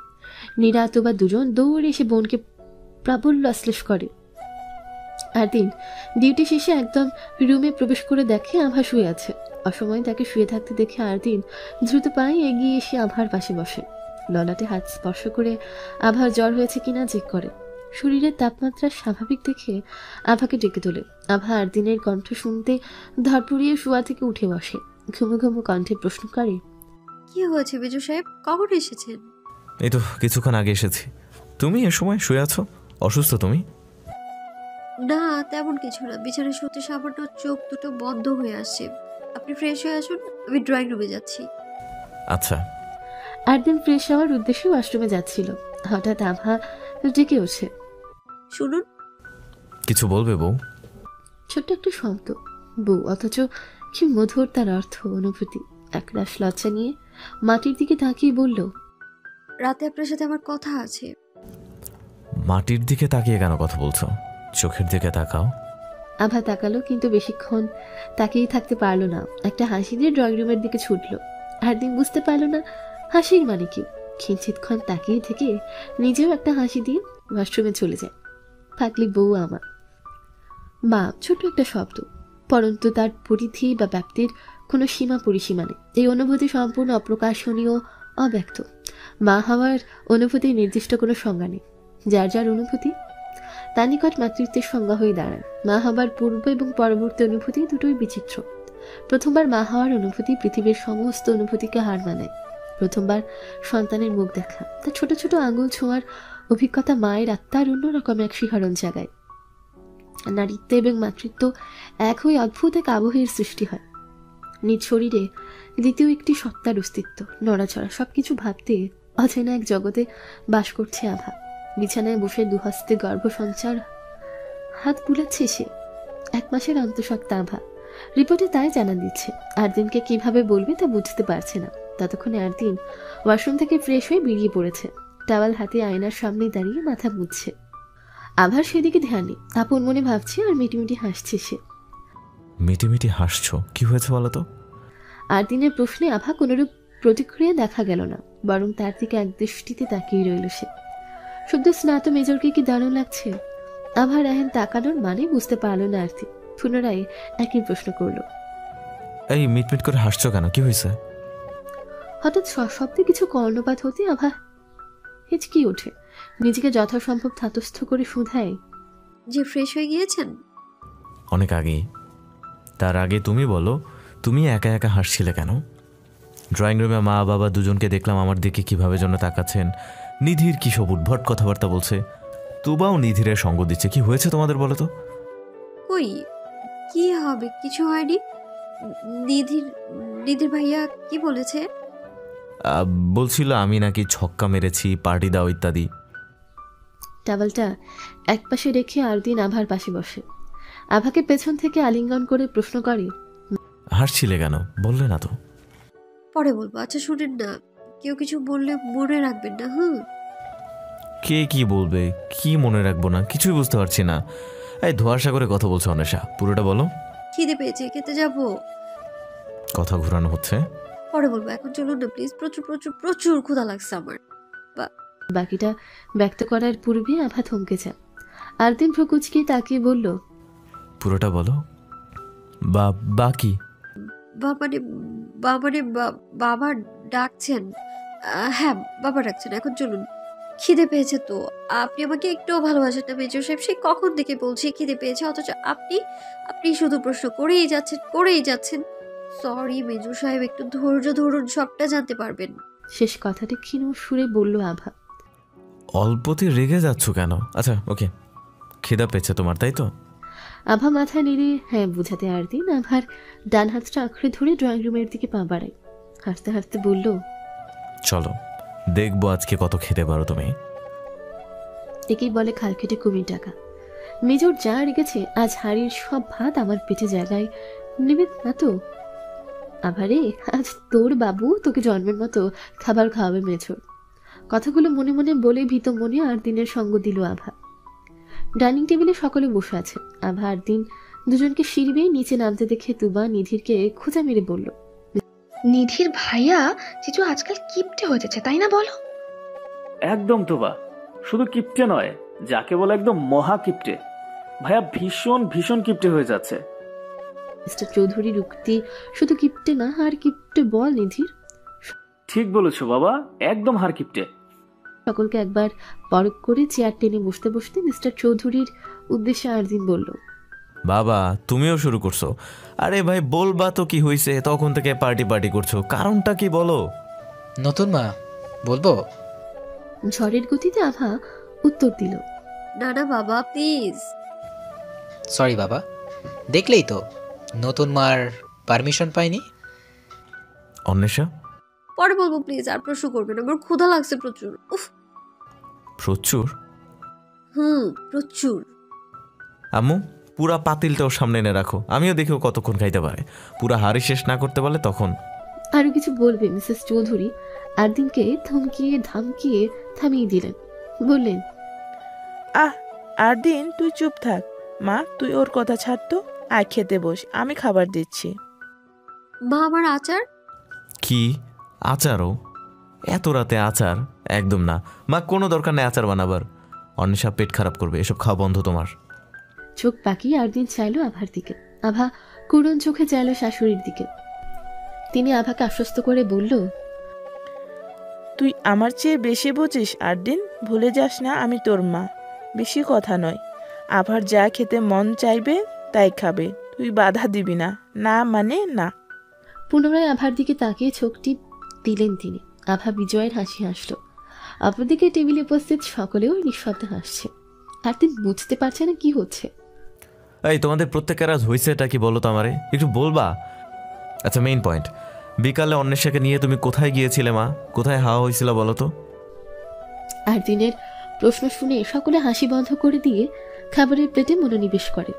নীরা অথবা দুজন দৌড়ে এসে বোনকে প্রাবল্য আশ্লেষ করে। আর দিন ডিউটি শেষে একদম রুমে প্রবেশ করে দেখে আভা শুয়ে আছে। অসময়ে তাকে শুয়ে থাকতে দেখে আর দিন দ্রুত পায়ে এগিয়ে এসে আভার পাশে বসে। ললাটে হাত স্পর্শ করে আভার জ্বর হয়েছে কিনা চেক করে। শরীরের তাপমাত্রা স্বাভাবিক দেখে আভাকে ডেকে তোলে। আভা আর দিনের কণ্ঠ শুনতে ধরপুরিয়ে শোয়া থেকে উঠে বসে। ঘুমো ঘুমো কণ্ঠে প্রশ্ন করে, কি হয়েছে বিজু সাহেব, কখন এসেছেন? এই তো কিছুক্ষণ আগে এসেছি। তুমি এ সময় শুয়ে আছো? অসুস্থ তুমি? না তেমন কিছু না, বিছানায় শুতে সামান্য চোখ দুটো বন্ধ হয়ে আসছে। আপনি ফ্রেশ হয়ে আসুন, আমি ড্রয়িং রুমে যাচ্ছি। আচ্ছা। একদিন ফ্রেশ হওয়ার উদ্দেশ্যে ওয়াশরুমে যাচ্ছিল। হঠাৎ আভা ডেকে ওঠে, শুনুন। কিছু বলবে বউ? ছোট্ট একটা শব্দ, বউ, অথচ কি মধুর তার অর্থ, অনুভূতি। একরাশ লজ্জা নিয়ে মাটির দিকে তাকিয়ে বলল, রাতে আপনার সাথে আমার কথা আছে। মাটির দিকে তাকিয়ে কেন কথা বলছো? চোখের দিকে তাকাও। আভা তাকালো, কিন্তু বেশিক্ষণ তাকিয়ে থাকতে পারলো না। একটা হাসি দিয়ে ড্রয়িং রুমের দিকে ছুটলো। একদিন বুঝতে পারলো না হাসির মানে কি। কিঞ্চিতক্ষণ তাকিয়ে থেকে নিজেও একটা হাসি দিয়ে ওয়াশরুমে চলে যায়। পাগলি বউ আমার। মা ছোট একটা শব্দ, পরন্তু তার পরিধি বা ব্যাপ্তির কোনো সীমা পরিসীমা নেই। এই অনুভূতি সম্পূর্ণ অপ্রকাশনীয়, অব্যক্ত। মা হওয়ার অনুভূতির নির্দিষ্ট কোনো সংজ্ঞা নেই। যার যার অনুভূতি তার নিকট মাতৃত্বের সংজ্ঞা হয়ে দাঁড়ায়। মা হবার পূর্ব এবং পরবর্তী অনুভূতি দুটোই বিচিত্র। প্রথমবার মা হওয়ার অনুভূতি পৃথিবীর সমস্ত অনুভূতিকে হার মানায়। প্রথমবার সন্তানের মুখ দেখা, তার ছোট ছোট আঙুল ছোঁয়ার অভিজ্ঞতা মায়ের আত্মার অন্যরকম এক শিহরণ জাগায়। নারীত্ব এবং মাতৃত্ব এক হয়ে অদ্ভুত এক আবহের সৃষ্টি হয়। নিজ শরীরে দ্বিতীয় একটি সত্তার অস্তিত্ব, নড়াচড়া, সবকিছু ভাবতে অচেনা এক জগতে বাস করছে আভা। বিছানায় বসে দুহস্তে গর্ভসঞ্চার হাত বুলাচ্ছে সে। 1 মাসের অন্তঃসত্ত্বা আভা। রিপোর্টে তাই জানা দিচ্ছে। আরদিনকে কিভাবে বলবে তা বুঝতে পারছে না। ততক্ষণে আরদিন ওয়াশরুম থেকে ফ্রেশ হয়ে বেরিয়ে পড়েছে। টাওয়াল হাতে আয়নার সামনে দাঁড়িয়ে মাথা মুছছে। আভার সেদিকে ধ্যান নেই। আপন মনে ভাবছে আর মিটিমিটি হাসছে সে। মিটিমিটি হাসছো, কি হয়েছে বলো তো? আরদিনের প্রশ্নে আভা কোনরূপ প্রতিক্রিয়া দেখা গেল না, বরং তার দিকে এক দৃষ্টিতে তাকিয়ে রইল সে। শুদ্ধ স্নাত মেজরকে কি দারুণ লাগছে। আভার এহেন তাকানোর মানে বুঝতে পারল না আরতি। পুনরায় একই প্রশ্ন করল, এই মিটমিট করে হাসছো কেন, কি হয়েছে? হঠাৎ সশব্দে কিছু কর্ণপাত হতে আভা হেঁচকি ওঠে। নিজেকে যথাসম্ভব ধাতস্থ করে শুধায়, যে ফ্রেশ হয়ে গিয়েছেন? অনেক আগেই। তার আগে তুমি বলো, তুমি একা একা হাসছিলে কেন? ড্রয়িং রুমে মা বাবা দুজনকে দেখলাম আমার দিকে কিভাবে যেন তাকাচ্ছেন। নিধির কি সব উদ্ভট কথাবার্তা বলছে। তুবাও নিধিরের সঙ্গ দিচ্ছে। কি হয়েছে তোমাদের বলো তো? কই কি হবে, কিছু হয়নি। নিধির ভাইয়া কি বলেছে? বলছিল আমি নাকি ছক্কা মেরেছি, পার্টি দাও ইত্যাদি। টাওয়ালটা একপাশে রেখে আরদিন আভার পাশে বসে। আভাকে পেছন থেকে আলিঙ্গন করে প্রশ্ন করে, হাসছিলে কেন, বললে না তো? পরে বলবো। আচ্ছা শুনেন না, কেউ কিছু বললে মনে রাখবেন না। কে কি বলবে, কি মনে রাখবো না, কিছুই বুঝতে পারছি না। এই ধোয়াশা করে কথা বলছো অন্বেষা, পুরোটা বলো। খিদে পেয়েছে, খেতে যাব। কথা ঘোরানো হচ্ছে। পরে বলবো, এখন চলুন না প্লিজ। প্রচুর প্রচুর প্রচুর ক্ষুধা লাগছে আমার। বাকিটা ব্যক্ত করার পূর্বে আভা থমকে যায়। আরদিন প্রকুচকে তাকিয়ে বলল, পুরোটা বলো। বাকি বাবা ডাকছেন। হ্যাঁ, বাবা ডাকছেন, এখন চলুন। খিদে পেয়েছে তো। আপনি আমাকে একটুও ভালোবাসেন না মেজর সাহেব, সেই কখন থেকে বলছি খিদে পেয়েছে, অথচ আপনি শুধু প্রশ্ন করেই যাচ্ছেন। সরি মেজর সাহেব, একটু ধৈর্য ধরুন, সবটা জানতে পারবেন। শেষ কথাটি ক্ষীণ সুরে বলল আভা। অল্পতে রেগে যাচ্ছ কেন? আচ্ছা ওকে, খিদা পেয়েছে তোমার, তাই তো? আভা মাথা নেড়ে হ্যাঁ বুঝাতে আরদিন আভার ডান হাতটা আঁকড়ে ধরে ড্রয়িং রুমের দিকে পা বাড়ায়। হাসতে হাসতে বলল, চলো দেখবো আজকে কত খেতে পারো তুমি। একেই বলে খাল কেটে কুমির টাকা। মেজর যা রেগেছে, আজ হাড়ির সব ভাত আমার পেটে জায়গায় নেবে না তো। আভারে, আজ তোর বাবু তোকে জন্মের মতো খাবার খাওয়াবে মেজর। কথাগুলো মনে মনে বলে ভীত মনে আরদিনের সঙ্গ দিল আভা। ডাইনিং টেবিলে সকলে বসে আছে। আভা আরদিন দুজনকে সিঁড়ি বেয়ে নিচে নামতে দেখে তুবা নিধিরকে খোঁজা মেরে বলল, নিধির ভাইয়া জিজু আজকাল কিপটে হয়ে যাচ্ছে, তাই না বলো? একদম তোবা, শুধু কিপটে নয়, যাকে বলে একদম মহা কিপটে। ভাইয়া ভীষণ ভীষণ কিপটে হয়ে যাচ্ছে। মিস্টার চৌধুরীর উক্তি শুধু কিপটে না, আর কিপটে বল নিধির। ঠিক বলেছো বাবা, একদম হার কিপটে। সকলকে একবার পরখ করে চেয়ার টেনে বসতে বসতে মিস্টার চৌধুরীর উদ্দেশ্যে আরদিন বলল, বাবা তুমিও শুরু করছো? আরে ভাই বলবা তো কি হয়েছে, তখন থেকে পার্টি করছো, কারণটা কি বলো? নতুন মা, বলবো? ঝড়ের গতিতে আভা উত্তর দিল, না বাবা প্লিজ। সরি বাবা, দেখলেই তো নতুন মার পারমিশন পাইনি। অন্বেষা, পরে বলবো প্লিজ, আর প্রশ্ন করবেন, আমার ক্ষুধা লাগছে প্রচুর। উফ, প্রচুর? প্রচুর। আম্মু পুরা পাতিলটাও সামনে এনে রাখো, আমিও দেখিও কতক্ষণ খাইতে পারে। পুরা হাড়ি শেষ না করতে পারলে তখন। আরো কিছু বলবে মিসেস চৌধুরী আরদিনকে ধমকিয়ে ধামকিয়ে থামিয়ে দিলেন। বললেন, আরদিন তুই চুপ থাক। মা তুই ওর কথা ছাড় তো, আয় খেতে বস, আমি খাবার দিচ্ছি। মা আমার আচার। কি আচারও? এত রাতে আচার? একদম না মা, কোনো দরকার নেই আচার বানাবার। অন্বেষা পেট খারাপ করবে, এসব খাওয়া বন্ধ তোমার। চোখ পাকিয়ে আরদিন চাইলো আভার দিকে। আভা করুণ চোখে চাইলো শাশুড়ির দিকে। তিনি আভাকে আশ্বস্ত করে বলল, তুই আমার চেয়ে বেশি বুঝিস আরদিন, ভুলে যাস না আমি তোর মা। বেশি কথা নয়, আভার যা খেতে মন চাইবে তাই খাবে, তুই বাধা দিবি না, না মানে না। পুনরায় আভার দিকে তাকিয়ে চোখ টিপ দিলেন তিনি। আভা বিজয়ের হাসি হাসল। অপরদিকে টেবিলে উপস্থিত সকলেও নিঃশব্দে হাসছে। আরদিন বুঝতে পারছে না কি হচ্ছে। এই তোমাদের প্রত্যেকের আজ হয়েছে এটা কি বলো তো আমারে, একটু বলবা? আচ্ছা মেইন পয়েন্ট, বিকালে অন্বেষাকে নিয়ে তুমি কোথায় গিয়েছিলে মা? কোথায় হাওয়া হয়েছিল বলো তো? আরদিনের প্রশ্ন শুনে সকলে হাসি বন্ধ করে দিয়ে খাবারের প্লেটে মনোনিবেশ করে,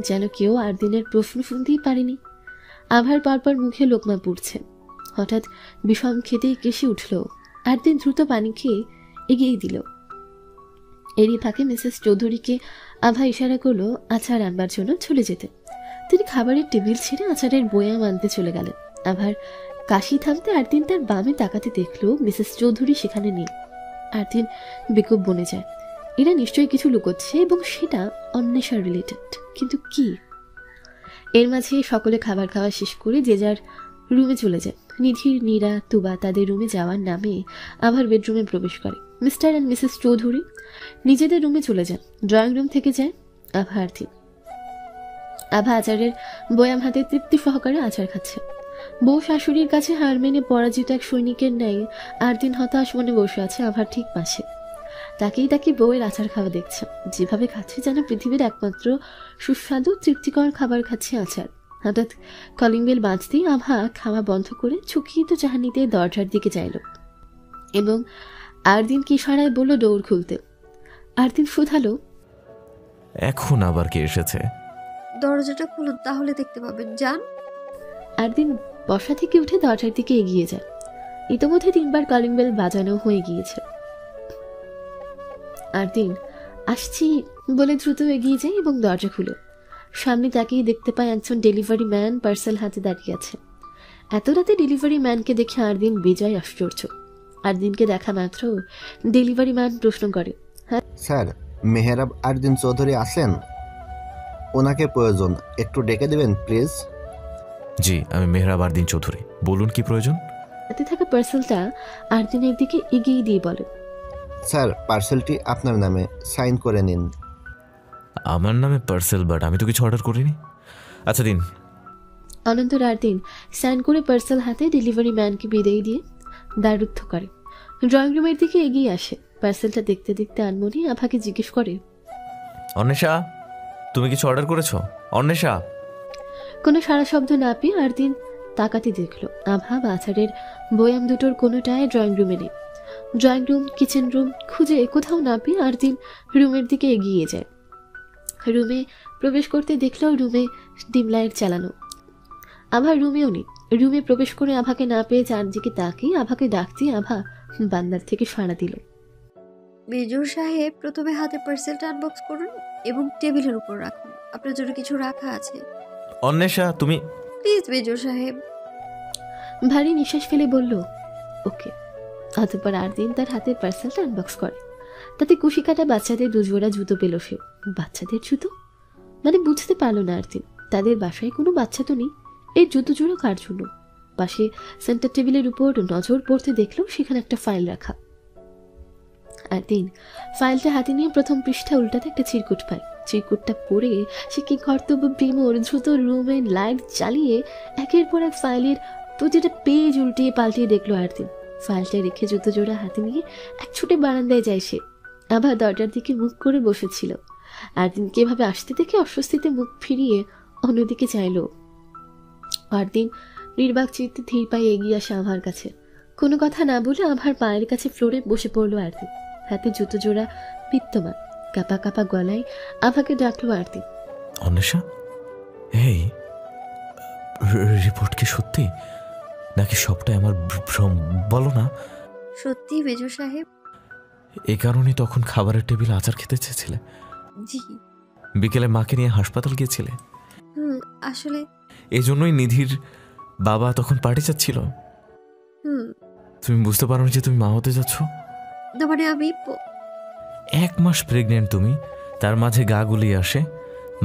যেন কেউ আরদিনের প্রশ্ন শুনতেই পারেনি। আভার পরপর মুখে লোকমা পুড়ছে। হঠাৎ বিষম খেতেই কেসে উঠল। আরদিন দ্রুত পানি খেয়ে এগিয়ে দিল। এরই ফাঁকে মিসেস চৌধুরীকে আভা ইশারা করলো আচার আনবার জন্য চলে যেতে। তিনি খাবারের টেবিল ছেড়ে আচারের বয়াম আনতে চলে গেলেন। আভার কাশি থামতে আরদিন তার বামে তাকাতে দেখলো মিসেস চৌধুরী সেখানে নেই। আরদিন বেকুব বনে যায়। এরা নিশ্চয়ই কিছু লুকোচ্ছে এবং সেটা অন্বেষা রিলেটেড, কিন্তু কি? এর মাঝে সকলে খাবার খাওয়া শেষ করে যে যার রুমে চলে যায়। নিধির, নীরা, তুবা তাদের রুমে যাওয়ার নামে আভার বেডরুমে প্রবেশ করে। মিস্টার অ্যান্ড মিসেস চৌধুরী নিজেদের রুমে চলে যান। ড্রয়িং রুম থেকে যায় আভা আরদিন। আভা আচারের বয়াম হাতে তৃপ্তি সহকারে আচার খাচ্ছে। বউ শাশুড়ির কাছে হার মেনে পরাজিত এক সৈনিকের ন্যায় আরদিন হতাশ মনে বসে আছে আভার ঠিক পাশে। তাকেই বউয়ের আচার খাওয়া দেখছে। যেভাবে খাচ্ছে যেন পৃথিবীর একমাত্র সুস্বাদু তৃপ্তিকর খাবার খাচ্ছে আচার। হঠাৎ কলিং বেল বাজতেই আভা খাওয়া বন্ধ করে চুকিয়ে তো চাহানিতে দরজার দিকে চাইল এবং আরদিন কি ইশারায় বলল ডোর খুলতে। আরদিন শুধালো, এখন আবার কে এসেছে? দরজাটা খুলুন, তাহলে দেখতে পাবেন, যান। আরদিন বসা থেকে উঠে দরজার দিকে এগিয়ে যায়। ইতোমধ্যে 3বার কলিং বেল বাজানো হয়ে গিয়েছে। আরদিন আসছি বলে দ্রুত এগিয়ে যায় এবং দরজা খুলে সামনে তাকিয়ে দেখতে পায় একজন ডেলিভারি ম্যান পার্সেল হাতে দাঁড়িয়ে আছে। এত রাতে ডেলিভারি ম্যানকে দেখে আরদিন বেজায় আশ্চর্য। আরদিনকে দেখা মাত্র ডেলিভারি ম্যান প্রশ্ন করে, স্যার, মেহরাব আরদিন চৌধুরী আছেন? ওনাকে প্রয়োজন, একটু ডেকে দেবেন প্লিজ। জি, আমি মেহরাব আরদিন চৌধুরী, বলুন কি প্রয়োজন? হাতে থাকা পার্সেলটা আরদিনের দিকে এগিয়ে দিয়ে বলে, স্যার, পার্সেলটি আপনার নামে, সাইন করে নিন। আমার নামে পার্সেল? বাট আমি তো কিছু অর্ডার করিনি। আচ্ছা দিন। অনন্তর আরদিন সাইন করে পার্সেল হাতে ডেলিভারি ম্যানকে বিদায় দিয়ে দ্বাররুদ্ধ করে ড্রয়িং রুমের দিকে এগিয়ে আসে। পার্সেলটা দেখতে দেখতে আনমনি আভাকে জিজ্ঞেস করে, অন্বেষা, তুমি কিছু অর্ডার করেছো? অন্বেষা। কোনো সারা শব্দ না পেয়ে আরদিন তাকাতে দেখলো আভা বাছারের বয়াম দুটোর কোনোটায় ড্রয়িং রুমে নেই। ড্রয়িং রুম, কিচেন রুম খুঁজে কোথাও না পেয়ে আরদিন রুমের দিকে এগিয়ে যায়। রুমে প্রবেশ করতে দেখলো রুমে ডিম লাইট চালানো। আভা রুমেও নেই। রুমে প্রবেশ করে আভাকে না পেয়ে চারদিকে তাকিয়ে আভাকে ডাকতে আভা বান্দার থেকে সাড়া দিল। মেজর সাহেব, প্রথমে হাতে পার্সেলটা আনবক্স করুন এবং টেবিলের উপর রাখুন। আপনার জন্য কিছু রাখা আছে। অন্বেষা, তুমি প্লিজ মেজর সাহেব। ভারী নিঃশ্বাস ফেলে বলল, ওকে। অতঃপর আরদিন তার হাতের পার্সেলটা আনবক্স করে। তাতে কুশি কাটা বাচ্চাদের দুজোড়া জুতো পেল সে। বাচ্চাদের জুতো মানে বুঝতে পারলো না আরদিন। তাদের বাসায় কোনো বাচ্চা তো নেই, এই জুতো জোড়া কার জন্য? পাশে সেন্টার টেবিলের উপর নজর পড়তে দেখলো সেখানে একটা ফাইল রাখা। আরদিন ফাইলটা হাতে নিয়ে প্রথম পৃষ্ঠা উল্টাতে একটা চিরকুট পায়। চিরকুটটা পড়ে সে কি কর্তব্য বিমোর দ্রুত রুমে লাইট জ্বালিয়ে একের পর এক ফাইলের প্রতিটা পেজ উল্টিয়ে পাল্টিয়ে দেখলো আরদিন। ফাইলটা রেখে জুতো জোড়া হাতে নিয়ে এক ছুটে বারান্দায় যায় সে। আবার দরজার দিকে মুখ করে বসেছিল। আরদিনকে এভাবে আসতে দেখে অস্বস্তিতে মুখ ফিরিয়ে অন্যদিকে চাইল। আরদিন নির্বাক চিত্তে ধীর পায়ে এগিয়ে আসে আভার কাছে। কোনো কথা না বলে আভার পায়ের কাছে ফ্লোরে বসে পড়লো আরদিন। হাতে জুতো জোড়া বিদ্যমান। কাপা কাপা গলায় আভাকে ডাকলো আরদিন। অন্বেষা, এই রিপোর্ট কি সত্যি নাকি সবটাই আমার ভ্রম? বলো না। সত্যি মেজর সাহেব। এই কারণে তখন খাবারের টেবিলে আচার খেতে চেয়েছিলে? জি। বিকেলে মাকে নিয়ে হাসপাতাল গিয়েছিলে? আসলে এই জন্যই নিধির বাবা তখন পার্টি চাচ্ছিল? তুমি বুঝতে পারো যে তুমি মা হতে যাচ্ছ? মানে আমি 1 মাস প্রেগনেন্ট তুমি, তার মাঝে গা গুলিয়ে আসে,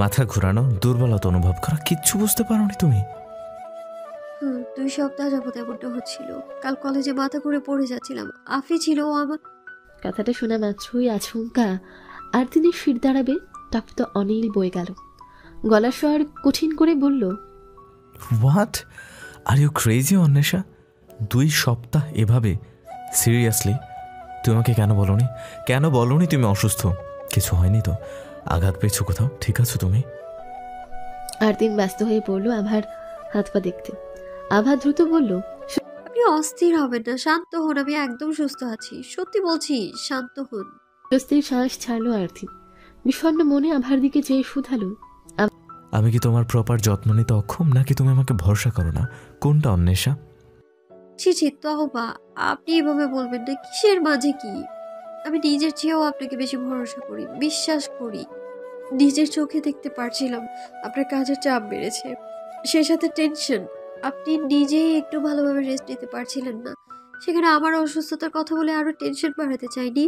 মাথা ঘোরানো, দুর্বলতা অনুভব করা, কিচ্ছু বুঝতে পারোনি তুমি? 2 সপ্তাহ যাবত এমনটা হচ্ছিল। কাল কলেজে মাথা ঘুরে পড়ে যাচ্ছিলাম। আফি ছিল আমার। কথাটা শোনা মাত্রই আচমকা আরদিনের শির দাঁড়াবে তপ্ত অনিল বয়ে গেল। গলার স্বর কঠিন করে বলল, what are you crazy Anwesha? 2 সপ্তাহ এভাবে? সিরিয়াসলি? তুমি আমাকে কেন বলনি? কেন বলনি তুমি অসুস্থ? কিছু হয়নি তো? আঘাত পেয়েছো কোথাও? ঠিক আছো তুমি? আরদিন ব্যস্ত হয়ে পড়লো আভার হাত পা দেখতে। আভা দ্রুত বলল, আপনি অস্থির হবেন না, শান্ত হন। আমি একদম সুস্থ আছি, সত্যি বলছি, শান্ত হন। স্বস্তির শ্বাস ছাড়লো আরদিন। বিষণ্ণ মনে আভার দিকে চেয়ে শুধালো, আমি কি তোমার প্রপার যত্ন নিতে অক্ষম নাকি তুমি আমাকে ভরসা করো না? কোনটা অন্বেষা? ছি তহবা, আপনি এভাবে বলবেন না। কিসের মাঝে কি? আমি নিজের চেয়েও আপনাকে বেশি ভরসা করি, বিশ্বাস করি। নিজের চোখে দেখতে পারছিলাম আপনার কাজের চাপ বেড়েছে, সেই সাথে টেনশন। আপনি নিজেই একটু ভালোভাবে রেস্ট নিতে পারছিলেন না। সেখানে আমার অসুস্থতার কথা বলে আরো টেনশন বাড়াতে চাইনি,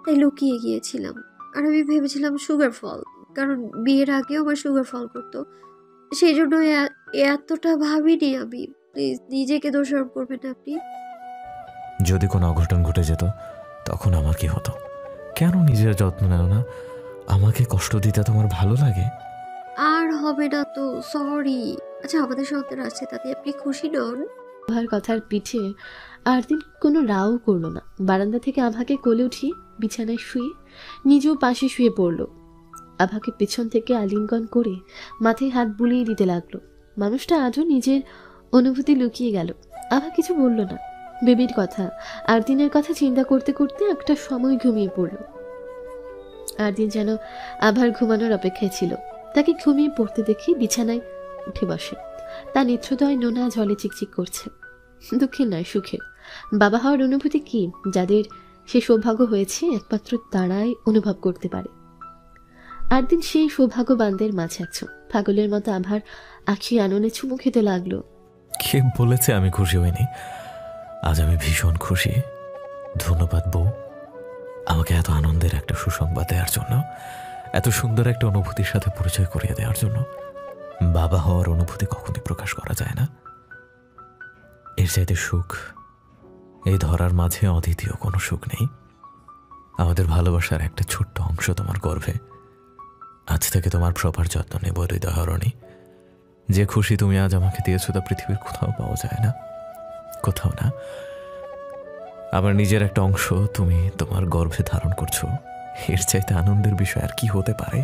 তাই লুকিয়ে গিয়েছিলাম। আর আমি ভেবেছিলাম সুগার ফল, কারণ বিয়ের আগেও আমার সুগার ফল করতো, সেই জন্য এতটা ভাবিনি আমি। প্লিজ নিজেকে দোষারোপ করবেন না আপনি। যদি কোনো অঘটন ঘটে যেত তখন আমার কি হতো? কেন নিজের যত্ন নেও না? আমাকে কষ্ট দিতে তোমার ভালো লাগে? আর হবে না তো, সরি। আচ্ছা, আমাদের সন্তান আসছে, তাতে আপনি খুশি নন? আভার কথার পিঠে আরদিন কোনো রাও করলো না। বারান্দা থেকে আভাকে কোলে উঠিয়ে বিছানায় শুয়ে নিজেও পাশে শুয়ে পড়ল। আভাকে পেছন থেকে আলিঙ্গন করে মাথায় হাত বুলিয়ে দিতে লাগলো। মানুষটা আজও নিজের অনুভূতি লুকিয়ে গেল। আভা কিছু বলল না। বেবির কথা, আরদিনের কথা চিন্তা করতে করতে একটা সময় ঘুমিয়ে পড়ল। আরদিন যেন আভার ঘুমানোর অপেক্ষায় ছিল। তাকে ঘুমিয়ে পড়তে দেখি বিছানায় উঠে বসে। তার নেত্রদয় নোনা জলে চিকচিক করছে। দুঃখের নয়, সুখের। বাবা হওয়ার অনুভূতি কি যাদের সে সৌভাগ্য হয়েছে একমাত্র তারাই অনুভব করতে পারে। একদিন সেই সৌভাগ্যবানদের মাঝে একজন পাগলের মতো আভার আখি আননে চুমু খেতে লাগলো। কে বলেছে আমি খুশি হইনি? আজ আমি ভীষণ খুশি। ধন্যবাদ বউ, আমাকে এত আনন্দের একটা সুসংবাদ দেওয়ার জন্য, এত সুন্দর একটা অনুভূতির সাথে পরিচয় করিয়ে দেওয়ার জন্য। বাবা হওয়ার অনুভূতি কখনই প্রকাশ করা যায় না। এর চাইতে সুখ এই ধরার মাঝে অদ্বিতীয় কোনো সুখ নেই। আমাদের ভালোবাসার একটা ছোট্ট অংশ তোমার গর্ভে। আজ থেকে তোমার প্রপার যত্ন নেব হৃদয়হরণী। যে খুশি তুমি আজ আমাকে দিয়েছো তা পৃথিবীর কোথাও পাওয়া যায় না, কোথাও না। আমার নিজের একটা অংশ তুমি তোমার গর্ভে ধারণ করছো, এর চাইতে আনন্দের বিষয় আর কি হতে পারে?